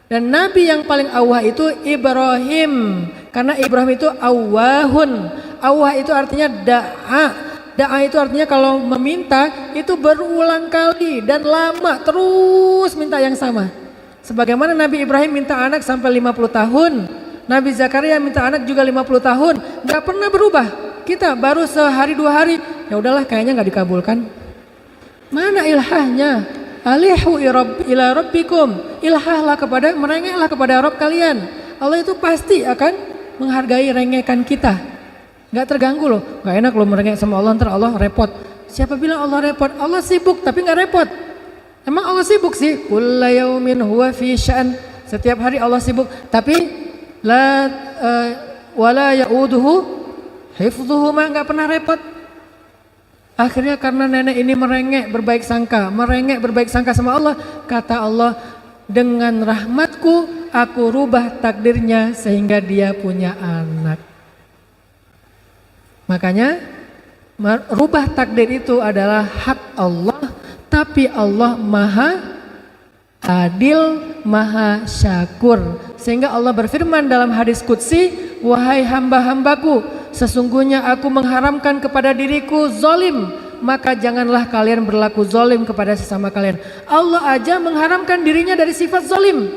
Dan Nabi yang paling awwah itu Ibrahim. Karena Ibrahim itu awwahun. Awwah itu artinya da'a. Da'a itu artinya kalau meminta itu berulang kali dan lama terus minta yang sama. Sebagaimana Nabi Ibrahim minta anak sampai 50 tahun. Nabi Zakaria minta anak juga 50 tahun, gak pernah berubah. Kita baru sehari 2 hari, ya udahlah kayaknya gak dikabulkan. Mana ilhahnya? Alihu ila rabbikum. Ilhahlah kepada, merengeklah kepada Rabb kalian. Allah itu pasti akan menghargai rengekan kita. Gak terganggu loh, gak enak loh merengek sama Allah, ntar Allah repot. Siapa bilang Allah repot? Allah sibuk tapi gak repot. Emang Allah sibuk sih? Kulla yaumin huwa fi sya'an. Setiap hari Allah sibuk, tapi wala ya'uduhu hifdhuhuma, enggak pernah repot. Akhirnya karena nenek ini merengek berbaik sangka sama Allah, kata Allah, dengan rahmatku aku rubah takdirnya sehingga dia punya anak. Makanya merubah takdir itu adalah hak Allah, tapi Allah maha adil, maha syakur. Sehingga Allah berfirman dalam hadis qudsi, wahai hamba-hambaku, sesungguhnya aku mengharamkan kepada diriku zalim, maka janganlah kalian berlaku zalim kepada sesama kalian. Allah aja mengharamkan dirinya dari sifat zalim.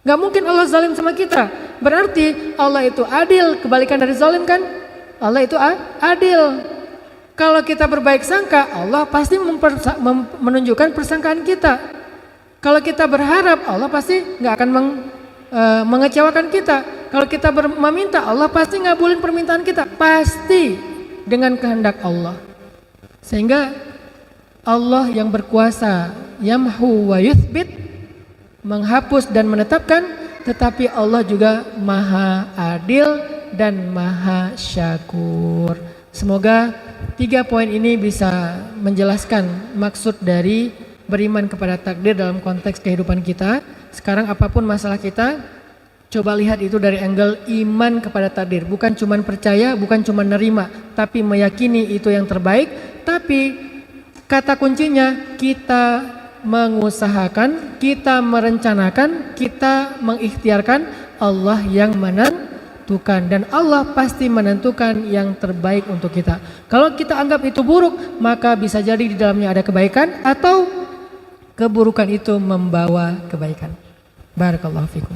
Gak mungkin Allah zalim sama kita. Berarti Allah itu adil, kebalikan dari zalim kan? Allah itu adil. Kalau kita berbaik sangka, Allah pasti menunjukkan persangkaan kita. Kalau kita berharap, Allah pasti nggak akan mengecewakan kita. Kalau kita meminta, Allah pasti ngabulin permintaan kita. Pasti dengan kehendak Allah. Sehingga Allah yang berkuasa, yamhu wa yuthbit, menghapus dan menetapkan, tetapi Allah juga maha adil dan maha syakur. Semoga 3 poin ini bisa menjelaskan maksud dari beriman kepada takdir dalam konteks kehidupan kita. Sekarang apapun masalah kita, coba lihat itu dari angle iman kepada takdir. Bukan cuma percaya, bukan cuma nerima, tapi meyakini itu yang terbaik. Tapi kata kuncinya kita mengusahakan, kita merencanakan, kita mengikhtiarkan, Allah yang menentukan, dan Allah pasti menentukan yang terbaik untuk kita. Kalau kita anggap itu buruk, maka bisa jadi di dalamnya ada kebaikan atau keburukan itu membawa kebaikan. Barakallahu fikum.